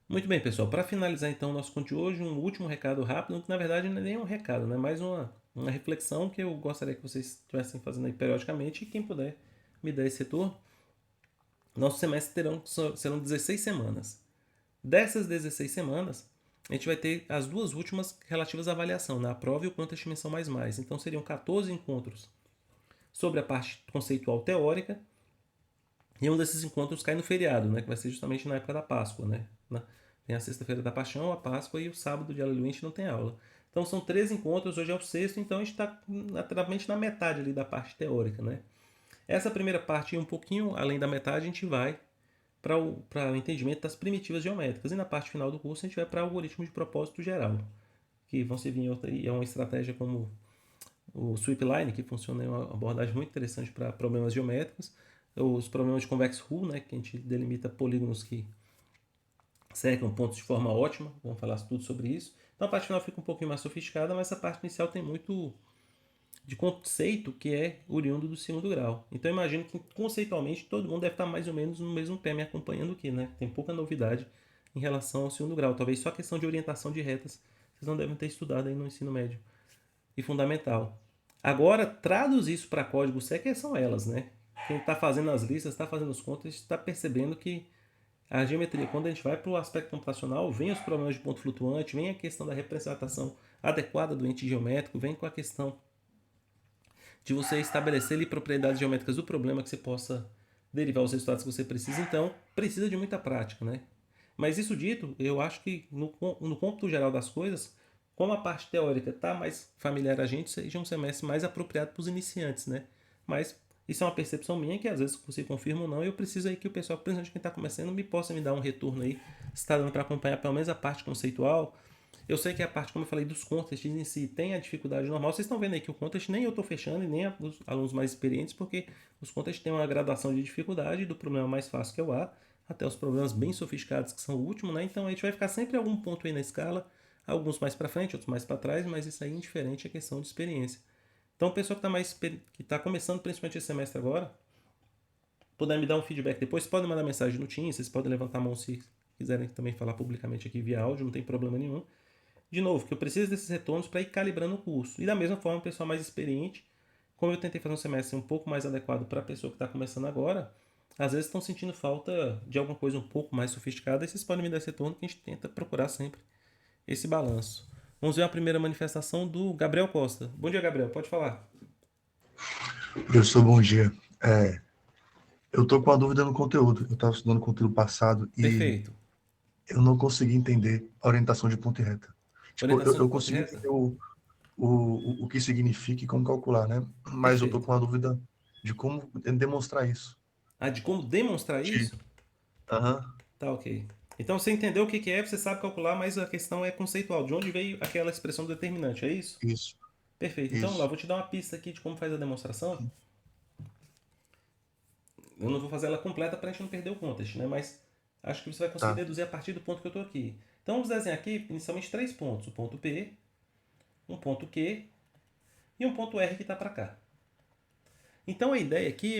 Speaker 1: Muito bem, pessoal. Para finalizar então o nosso conteúdo de hoje, um último recado rápido, que na verdade não é nem um recado, né? Mais uma reflexão que eu gostaria que vocês estivessem fazendo aí periodicamente, e quem puder me dar esse retorno. Nosso semestre serão 16 semanas. Dessas 16 semanas, a gente vai ter as duas últimas relativas à avaliação, né? A prova e o quanto a dimensão mais. Então seriam 14 encontros sobre a parte conceitual teórica, e um desses encontros cai no feriado, né? Que vai ser justamente na época da Páscoa, né? Tem a sexta-feira da Paixão, a Páscoa e o sábado de Aleluia a gente não tem aula. Então são 3 encontros, hoje é o sexto, então a gente está naturalmente na metade ali da parte teórica, né? Essa primeira parte, um pouquinho além da metade, a gente vai para o entendimento das primitivas geométricas. E na parte final do curso a gente vai para algoritmos de propósito geral, que vão servir em outra, é uma estratégia como o Sweepline, que funciona em uma abordagem muito interessante para problemas geométricos, os problemas de convex hull, né, que a gente delimita polígonos que cercam pontos de forma ótima, vamos falar tudo sobre isso. Então a parte final fica um pouquinho mais sofisticada, mas essa parte inicial tem muito de conceito que é oriundo do segundo grau. Então eu imagino que conceitualmente todo mundo deve estar mais ou menos no mesmo pé me acompanhando aqui, né? Tem pouca novidade em relação ao segundo grau. Talvez só a questão de orientação de retas vocês não devem ter estudado aí no ensino médio e fundamental. Agora, traduz isso para código C, que são elas, né? Quem está fazendo as listas, está fazendo os contas, está percebendo que a geometria, quando a gente vai para o aspecto computacional, vem os problemas de ponto flutuante, vem a questão da representação adequada do ente geométrico, vem com a questão de você estabelecer ali propriedades geométricas do problema que você possa derivar os resultados que você precisa. Então, precisa de muita prática, né? Mas isso dito, eu acho que no cômputo geral das coisas, como a parte teórica está mais familiar a gente, seja um semestre mais apropriado para os iniciantes, né? Mas Isso é uma percepção minha que às vezes se confirma ou não, e eu preciso aí que o pessoal, principalmente quem está começando, me possa me dar um retorno aí, se está dando para acompanhar pelo menos a parte conceitual. Eu sei que a parte, como eu falei, dos contextos em si tem a dificuldade normal. Vocês estão vendo aí que o contexto nem eu estou fechando e nem os alunos mais experientes, porque os contextos têm uma gradação de dificuldade, do problema mais fácil que é o A, até os problemas bem sofisticados que são o último, né? Então a gente vai ficar sempre em algum ponto aí na escala, alguns mais para frente, outros mais para trás, mas isso aí é indiferente à questão de experiência. Então, o pessoal que está começando, principalmente esse semestre agora, puder me dar um feedback depois, podem mandar mensagem no Teams, vocês podem levantar a mão se quiserem também falar publicamente aqui via áudio, não tem problema nenhum. De novo, que eu preciso desses retornos para ir calibrando o curso. E da mesma forma, o pessoal mais experiente, como eu tentei fazer um semestre um pouco mais adequado para a pessoa que está começando agora, às vezes estão sentindo falta de alguma coisa um pouco mais sofisticada, e vocês podem me dar esse retorno que a gente tenta procurar sempre esse balanço. Vamos ver a primeira manifestação do Gabriel Costa. Bom dia, Gabriel, pode falar.
Speaker 3: Professor, bom dia. Eu estou com uma dúvida no conteúdo. Eu estava estudando conteúdo passado e
Speaker 1: Perfeito.
Speaker 3: eu não consegui entender a orientação de ponta e reta. Tipo,
Speaker 1: Orientação de
Speaker 3: eu
Speaker 1: ponta e
Speaker 3: consegui
Speaker 1: reta?
Speaker 3: entender o que significa e como calcular, né? Mas eu estou
Speaker 1: Perfeito.
Speaker 3: com uma dúvida de como demonstrar isso.
Speaker 1: Ah, de como demonstrar
Speaker 3: De-
Speaker 1: isso?
Speaker 3: Aham,
Speaker 1: Tá, ok. Então você entendeu o que é, você sabe calcular, mas a questão é conceitual. De onde veio aquela expressão do determinante, é isso?
Speaker 3: isso,
Speaker 1: Perfeito. Então vamos lá,
Speaker 3: isso.
Speaker 1: vou te dar uma pista aqui de como faz a demonstração. Eu não vou fazer ela completa para a gente não perder o contexto, né? Mas acho que você vai conseguir
Speaker 3: Tá,
Speaker 1: deduzir a partir do ponto que eu estou aqui. Então vamos desenhar aqui inicialmente três pontos: o ponto P, um ponto Q e um ponto R que está para cá. Então a ideia aqui,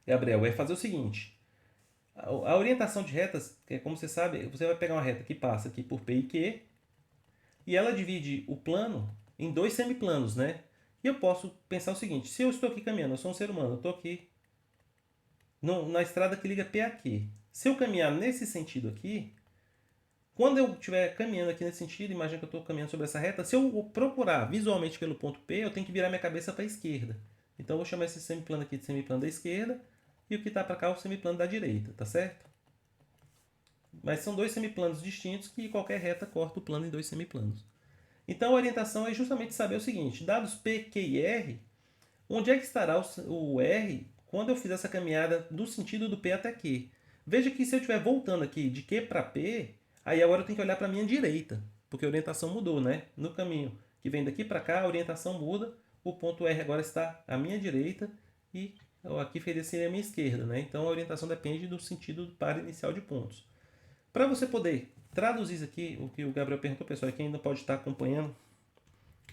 Speaker 1: Gabriel, é fazer o seguinte: a orientação de retas, como você sabe, você vai pegar uma reta que passa aqui por P e Q e ela divide o plano em dois semiplanos, né? E eu posso pensar o seguinte: se eu estou aqui caminhando, eu sou um ser humano, eu estou aqui na estrada que liga P a Q. Se eu caminhar nesse sentido aqui, quando eu estiver caminhando aqui nesse sentido, imagina que eu estou caminhando sobre essa reta, se eu procurar visualmente pelo ponto P, eu tenho que virar minha cabeça para a esquerda. Então eu vou chamar esse semiplano aqui de semiplano da esquerda e o que está para cá é o semiplano da direita, tá certo? Mas são dois semiplanos distintos que qualquer reta corta o plano em dois semiplanos. Então a orientação é justamente saber o seguinte: dados P, Q e R, onde é que estará o R quando eu fizer essa caminhada do sentido do P até Q? Veja que se eu estiver voltando aqui de Q para P, aí agora eu tenho que olhar para a minha direita, porque a orientação mudou, né? No caminho que vem daqui para cá, a orientação muda, o ponto R agora está à minha direita e aqui seria a minha esquerda, né? Então a orientação depende do sentido do par inicial de pontos. Para você poder traduzir isso aqui, o que o Gabriel perguntou, pessoal, que ainda pode estar acompanhando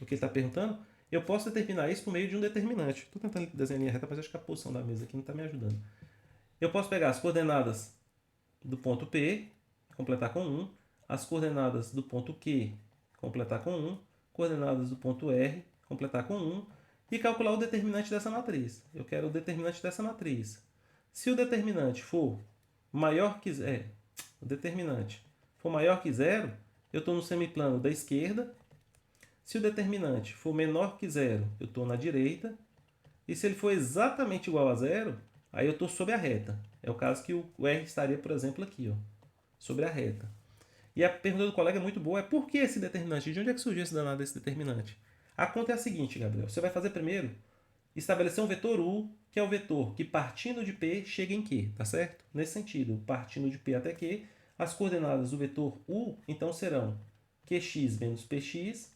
Speaker 1: o que ele está perguntando, eu posso determinar isso por meio de um determinante. Estou tentando desenhar a linha reta, mas acho que a posição da mesa aqui não está me ajudando. Eu posso pegar as coordenadas do ponto P, completar com 1, as coordenadas do ponto Q, completar com 1, coordenadas do ponto R, completar com 1, e calcular o determinante dessa matriz. Eu quero o determinante dessa matriz. Se o determinante for maior que o determinante for maior que zero, eu estou no semiplano da esquerda. Se o determinante for menor que zero, eu estou na direita. E se ele for exatamente igual a zero, aí eu estou sobre a reta. É o caso que o R estaria, por exemplo, aqui, ó, sobre a reta. E a pergunta do colega é muito boa, é por que esse determinante? De onde é que surgiu esse danado desse determinante? A conta é a seguinte, Gabriel. Você vai fazer primeiro, estabelecer um vetor U, que é o vetor que partindo de P chega em Q, tá certo? Nesse sentido, partindo de P até Q, as coordenadas do vetor U, então, serão QX menos PX,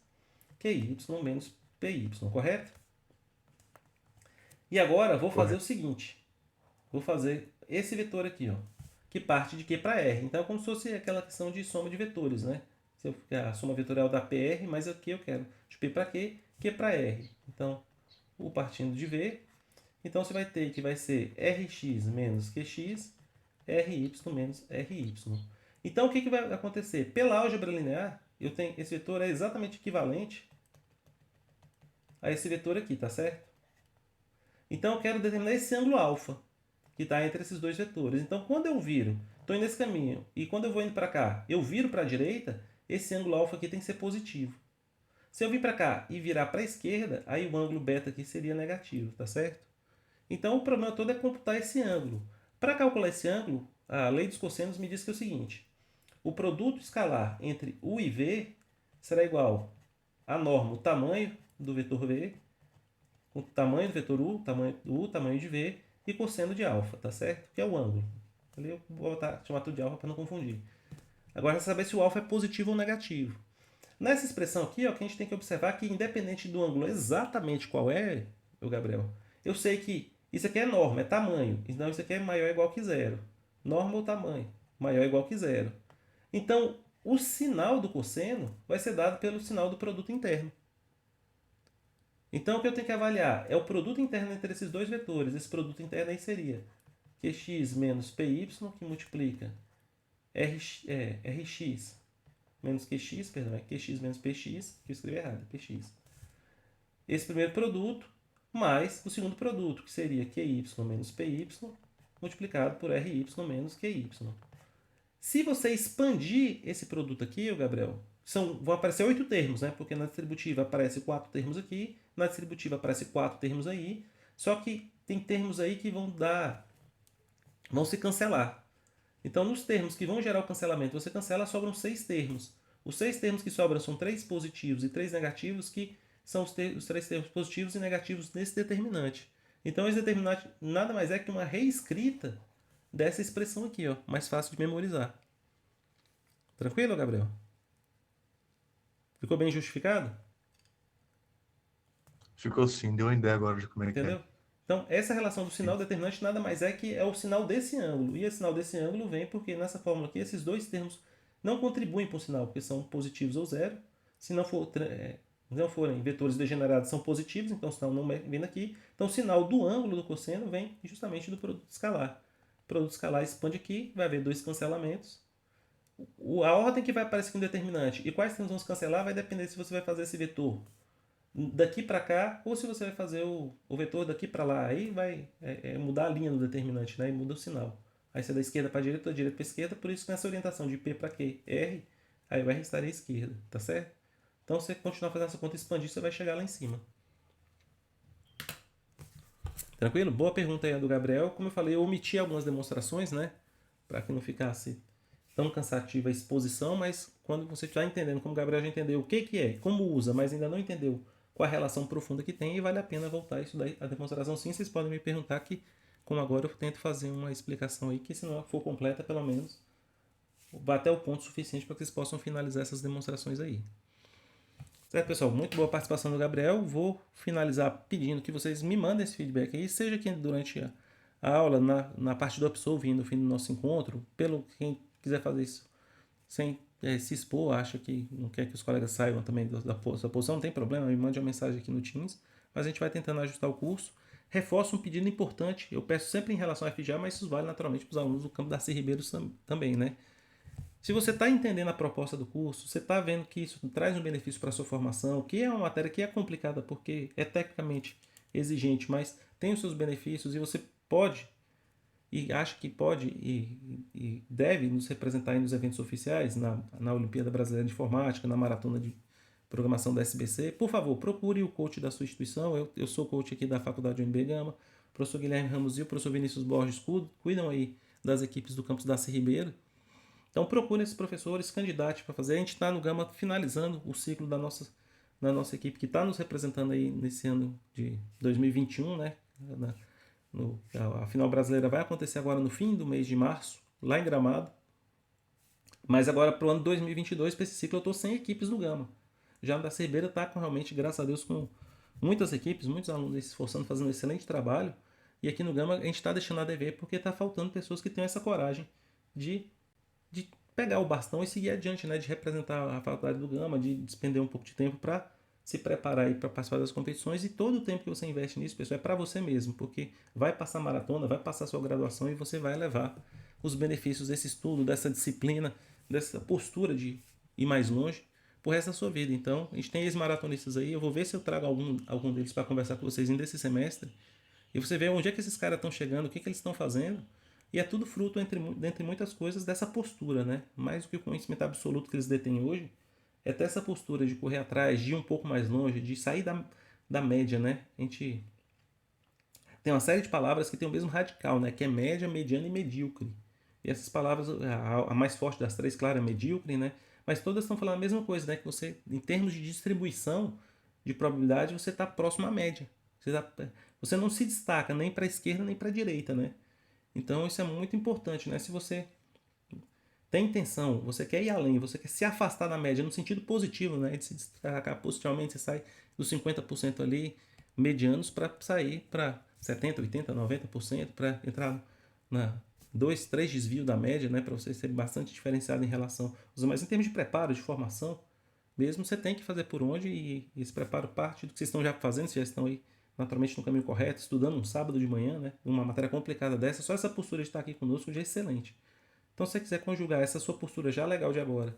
Speaker 1: QY menos PY, correto? E agora vou fazer o
Speaker 3: correto.
Speaker 1: seguinte. Vou fazer esse vetor aqui, ó, que parte de Q para R. Então é como se fosse aquela questão de soma de vetores, né? A soma vetorial da PR, mas aqui eu quero de P para Q, Q para R. Então, o partindo de V. Então você vai ter que vai ser Rx menos Qx, Ry menos Ry. Então o que vai acontecer? Pela álgebra linear, eu tenho esse vetor é exatamente equivalente a esse vetor aqui, tá certo? Então eu quero determinar esse ângulo alfa, que está entre esses dois vetores. Então quando eu viro, estou indo nesse caminho, e quando eu vou indo para cá, eu viro para a direita, esse ângulo alfa aqui tem que ser positivo. Se eu vir para cá e virar para a esquerda, aí o ângulo beta aqui seria negativo, tá certo? Então o problema todo é computar esse ângulo. Para calcular esse ângulo, a lei dos cossenos me diz que é o seguinte: o produto escalar entre U e V será igual a norma, o tamanho do vetor V, o tamanho do vetor U, tamanho de V e cosseno de alfa, tá certo? Que é o ângulo. Ali eu vou chamar tudo de alfa para não confundir. Agora, saber se o alfa é positivo ou negativo. Nessa expressão aqui, ó, que a gente tem que observar que independente do ângulo exatamente qual é, o Gabriel, eu sei que isso aqui é norma, é tamanho. Então isso aqui é maior ou igual que zero. Norma ou tamanho, maior ou igual que zero. Então, o sinal do cosseno vai ser dado pelo sinal do produto interno. Então, o que eu tenho que avaliar é o produto interno entre esses dois vetores. Esse produto interno aí seria Qx menos Py, que multiplica Rx menos Qx, perdão, é Qx menos Px, que eu escrevi errado, é Px. Esse primeiro produto mais o segundo produto, que seria Qy menos Py, multiplicado por Ry menos Qy. Se você expandir esse produto aqui, Gabriel, vão aparecer 8 termos, né? Porque na distributiva aparece 4 termos aqui, na distributiva aparece 4 termos aí, só que tem termos aí que vão se cancelar. Então, nos termos que vão gerar o cancelamento, você cancela, sobram 6 termos. Os 6 termos que sobram são 3 positivos e 3 negativos, que são os 3 termos positivos e negativos desse determinante. Então, esse determinante nada mais é que uma reescrita dessa expressão aqui, ó, mais fácil de memorizar. Tranquilo, Gabriel? Ficou bem justificado?
Speaker 3: Ficou sim, deu uma ideia agora de como é que
Speaker 1: Entendeu?
Speaker 3: é.
Speaker 1: Então, essa relação do sinal determinante nada mais é que é o sinal desse ângulo. E o sinal desse ângulo vem porque nessa fórmula aqui, esses dois termos não contribuem para o sinal, porque são positivos ou zero. Se não forem vetores degenerados, são positivos, então o sinal não vem daqui. Então, o sinal do ângulo do cosseno vem justamente do produto escalar. O produto escalar expande aqui, vai haver 2 cancelamentos. A ordem que vai aparecer aqui no determinante e quais termos vão se cancelar vai depender se você vai fazer esse vetor daqui para cá ou se você vai fazer o vetor daqui para lá. Aí vai mudar a linha do determinante, né? E muda o sinal. Aí você é da esquerda para a direita, da direita para a esquerda, por isso que nessa orientação de P para Q, R, aí o R estaria à esquerda, tá certo? Então, se você continuar fazendo essa conta e expandir, você vai chegar lá em cima. Tranquilo? Boa pergunta aí do Gabriel. Como eu falei, eu omiti algumas demonstrações, né? Para que não ficasse tão cansativa a exposição, mas quando você está entendendo, como o Gabriel já entendeu o que é, como usa, mas ainda não entendeu qual a relação profunda que tem, e vale a pena voltar a estudar a demonstração sim. Vocês podem me perguntar que, como agora eu tento fazer uma explicação aí, que se não for completa, pelo menos vá até o ponto suficiente para que vocês possam finalizar essas demonstrações aí. Certo, pessoal? Muito boa participação do Gabriel. Vou finalizar pedindo que vocês me mandem esse feedback aí, seja aqui durante a aula, na parte do Upsolve, no fim do nosso encontro, quem quiser fazer isso sem se expor, acha que não quer que os colegas saibam também da sua posição, não tem problema, me mande uma mensagem aqui no Teams, mas a gente vai tentando ajustar o curso. Reforço um pedido importante, eu peço sempre em relação à FGA, mas isso vale naturalmente para os alunos do campo Darcy Ribeiro também, né? Se você está entendendo a proposta do curso, você está vendo que isso traz um benefício para a sua formação, que é uma matéria que é complicada porque é tecnicamente exigente, mas tem os seus benefícios e você pode e acha que pode e deve nos representar aí nos eventos oficiais, na Olimpíada Brasileira de Informática, na Maratona de Programação da SBC, por favor, procure o coach da sua instituição. Eu sou coach aqui da Faculdade UNB Gama, o professor Guilherme Ramos e o professor Vinícius Borges cuidam aí das equipes do campus Darcy Ribeiro. Então procure esses professores, candidatos para fazer. A gente está no Gama finalizando o ciclo da nossa equipe que está nos representando aí nesse ano de 2021, né? A final brasileira vai acontecer agora no fim do mês de março, lá em Gramado. Mas agora para o ano 2022, para esse ciclo, eu estou sem equipes do Gama. Já no Darcy Ribeiro está realmente, graças a Deus, com muitas equipes, muitos alunos se esforçando, fazendo um excelente trabalho. E aqui no Gama a gente está deixando a dever porque está faltando pessoas que tenham essa coragem de pegar o bastão e seguir adiante, né? De representar a faculdade do Gama, de despender um pouco de tempo para se preparar para participar das competições. E todo o tempo que você investe nisso, pessoal, é para você mesmo, porque vai passar maratona, vai passar sua graduação e você vai levar os benefícios desse estudo, dessa disciplina, dessa postura de ir mais longe pro resto da sua vida. Então, a gente tem ex-maratonistas aí, eu vou ver se eu trago algum deles para conversar com vocês ainda esse semestre, e você vê onde é que esses caras estão chegando, o que eles estão fazendo, e é tudo fruto, dentre muitas coisas, dessa postura, né? Mais do que o conhecimento absoluto que eles detêm hoje, é ter essa postura de correr atrás, de ir um pouco mais longe, de sair da média, né? A gente tem uma série de palavras que tem o mesmo radical, né? Que é média, mediana e medíocre. E essas palavras, a mais forte das três, claro, é medíocre, né? Mas todas estão falando a mesma coisa, né? Que você, em termos de distribuição de probabilidade, você está próximo à média. Você não se destaca nem para a esquerda nem para a direita, né? Então isso é muito importante, né? Se você tem intenção, você quer ir além, você quer se afastar da média no sentido positivo, né? De se destacar positivamente, você sai dos 50% ali medianos para sair para 70, 80, 90%, para entrar na 2, 3 desvios da média, né? Para você ser bastante diferenciado em relação aos demais. Em termos de preparo, de formação, mesmo você tem que fazer por onde e esse preparo parte do que vocês estão já fazendo, vocês já estão aí naturalmente no caminho correto, estudando um sábado de manhã, né? Uma matéria complicada dessa, só essa postura de estar aqui conosco já é excelente. Então, se você quiser conjugar essa sua postura já legal de agora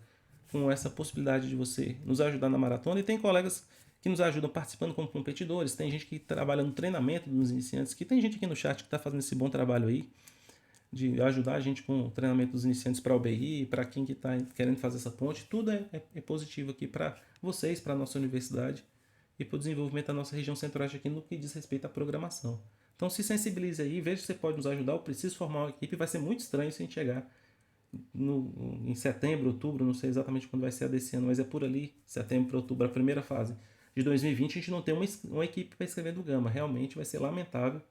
Speaker 1: com essa possibilidade de você nos ajudar na maratona, e tem colegas que nos ajudam participando como competidores, tem gente que trabalha no treinamento dos iniciantes, que tem gente aqui no chat que está fazendo esse bom trabalho aí, de ajudar a gente com o treinamento dos iniciantes para o UBI, para quem que está querendo fazer essa ponte, tudo é positivo aqui para vocês, para a nossa universidade e para o desenvolvimento da nossa região centro-oeste aqui no que diz respeito à programação. Então se sensibilize aí, veja se você pode nos ajudar, eu preciso formar uma equipe, vai ser muito estranho se a gente chegar em setembro, outubro, não sei exatamente quando vai ser a desse ano, mas é por ali, setembro para outubro, a primeira fase de 2020, a gente não tem uma equipe para escrever do Gama. Realmente vai ser lamentável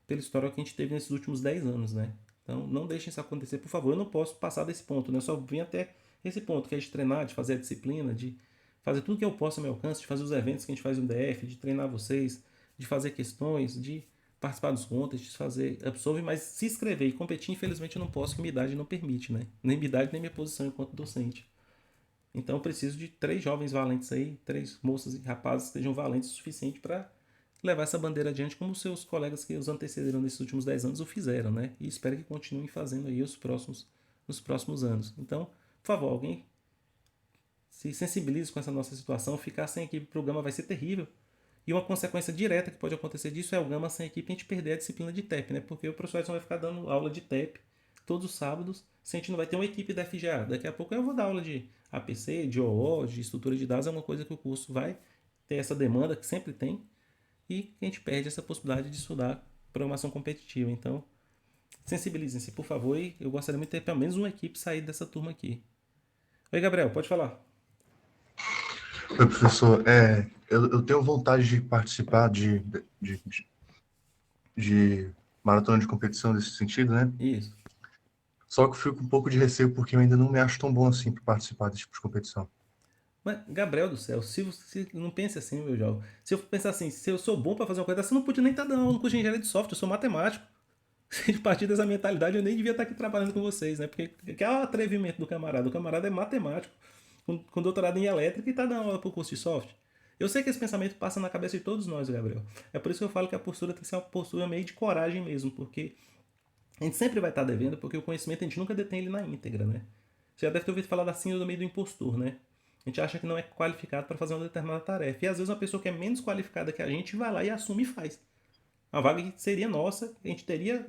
Speaker 1: pela história que a gente teve nesses últimos 10 anos, né? Então não deixem isso acontecer, por favor. Eu não posso passar desse ponto, né? Eu só vim até esse ponto, que é de treinar, de fazer a disciplina, de fazer tudo que eu posso ao meu alcance, de fazer os eventos que a gente faz no DF, de treinar vocês, de fazer questões, de participar dos contests, de fazer absolve, mas se inscrever e competir, infelizmente eu não posso, que minha idade não permite, né? Nem minha idade, nem minha posição enquanto docente. Então eu preciso de 3 jovens valentes aí, 3 moças e rapazes que estejam valentes o suficiente para levar essa bandeira adiante, como os seus colegas que os antecederam nesses últimos 10 anos o fizeram, né? E espero que continuem fazendo aí nos próximos anos. Então, por favor, alguém se sensibilize com essa nossa situação. Ficar sem equipe para o Gama vai ser terrível. E uma consequência direta que pode acontecer disso é o Gama sem equipe e a gente perder a disciplina de TEP, né? Porque o professor Edson vai ficar dando aula de TEP todos os sábados, se a gente não vai ter uma equipe da FGA. Daqui a pouco eu vou dar aula de APC, de OO, de estrutura de dados, é uma coisa que o curso vai ter essa demanda, que sempre tem, e a gente perde essa possibilidade de estudar programação competitiva. Então, sensibilizem-se, por favor, e eu gostaria muito de ter pelo menos uma equipe sair dessa turma aqui. Oi, Gabriel, pode falar.
Speaker 3: Oi, professor. Eu tenho vontade de participar de maratona de competição nesse sentido, né?
Speaker 1: Isso.
Speaker 3: Só que eu fico com um pouco de receio porque eu ainda não me acho tão bom assim para participar desse tipo de competição.
Speaker 1: Mas, Gabriel do céu, se você não pense assim, meu jovem. Se eu pensar assim, se eu sou bom para fazer uma coisa, você não podia nem estar dando aula no curso de engenharia de software, eu sou matemático. Se partir dessa mentalidade, eu nem devia estar aqui trabalhando com vocês, né? Porque que é o atrevimento do camarada. O camarada é matemático, com doutorado em elétrica e está dando aula para o curso de software. Eu sei que esse pensamento passa na cabeça de todos nós, Gabriel. É por isso que eu falo que a postura tem que ser uma postura meio de coragem mesmo, porque a gente sempre vai estar devendo, porque o conhecimento a gente nunca detém ele na íntegra, né? Você já deve ter ouvido falar da síndrome do impostor, né? A gente acha que não é qualificado para fazer uma determinada tarefa. E às vezes uma pessoa que é menos qualificada que a gente vai lá e assume e faz. A vaga que seria nossa, a gente teria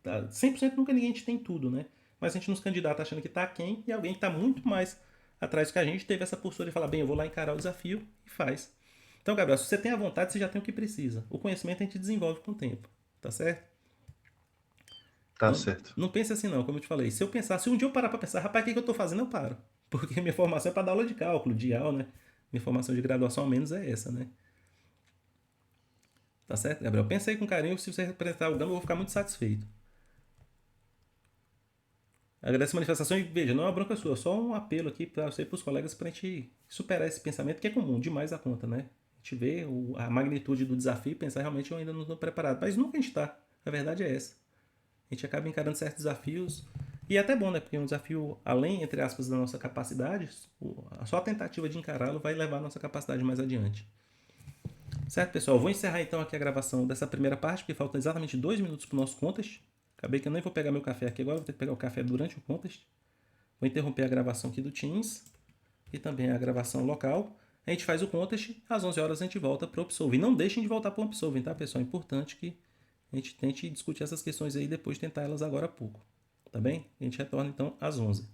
Speaker 1: 100% nunca ninguém tem tudo, né? Mas a gente nos candidata achando que está quem e alguém que está muito mais atrás que a gente teve essa postura de falar, bem, eu vou lá encarar o desafio e faz. Então, Gabriel, se você tem a vontade, você já tem o que precisa. O conhecimento a gente desenvolve com o tempo, tá certo?
Speaker 3: Tá
Speaker 1: Então,
Speaker 3: certo.
Speaker 1: não pense assim não, como eu te falei. Se eu pensar, se um dia eu parar para pensar, rapaz, o que eu estou fazendo, eu paro. Porque minha formação é para dar aula de cálculo, de aula, né? Minha formação de graduação ao menos é essa, né? Tá certo, Gabriel? Pensa aí com carinho, se você representar o Gama, eu vou ficar muito satisfeito. Agradeço a manifestação e veja, não é uma bronca sua, é só um apelo aqui para você e para os colegas para a gente superar esse pensamento que é comum, demais a conta, né? A gente vê a magnitude do desafio e pensar realmente eu ainda não estou preparado, mas nunca a gente está. A verdade é essa. A gente acaba encarando certos desafios e é até bom, né? Porque um desafio além, entre aspas, da nossa capacidade, só a tentativa de encará-lo vai levar a nossa capacidade mais adiante. Certo, pessoal? Vou encerrar então aqui a gravação dessa primeira parte, porque faltam exatamente 2 minutos para o nosso contest. Acabei que eu nem vou pegar meu café aqui agora, vou ter que pegar o café durante o contest. Vou interromper a gravação aqui do Teams e também a gravação local. A gente faz o contest, às 11 horas a gente volta para o Absolve. E não deixem de voltar para o Absolve, tá, pessoal? É importante que a gente tente discutir essas questões aí depois de tentar elas agora há pouco. Tá bem? A gente retorna então às 11.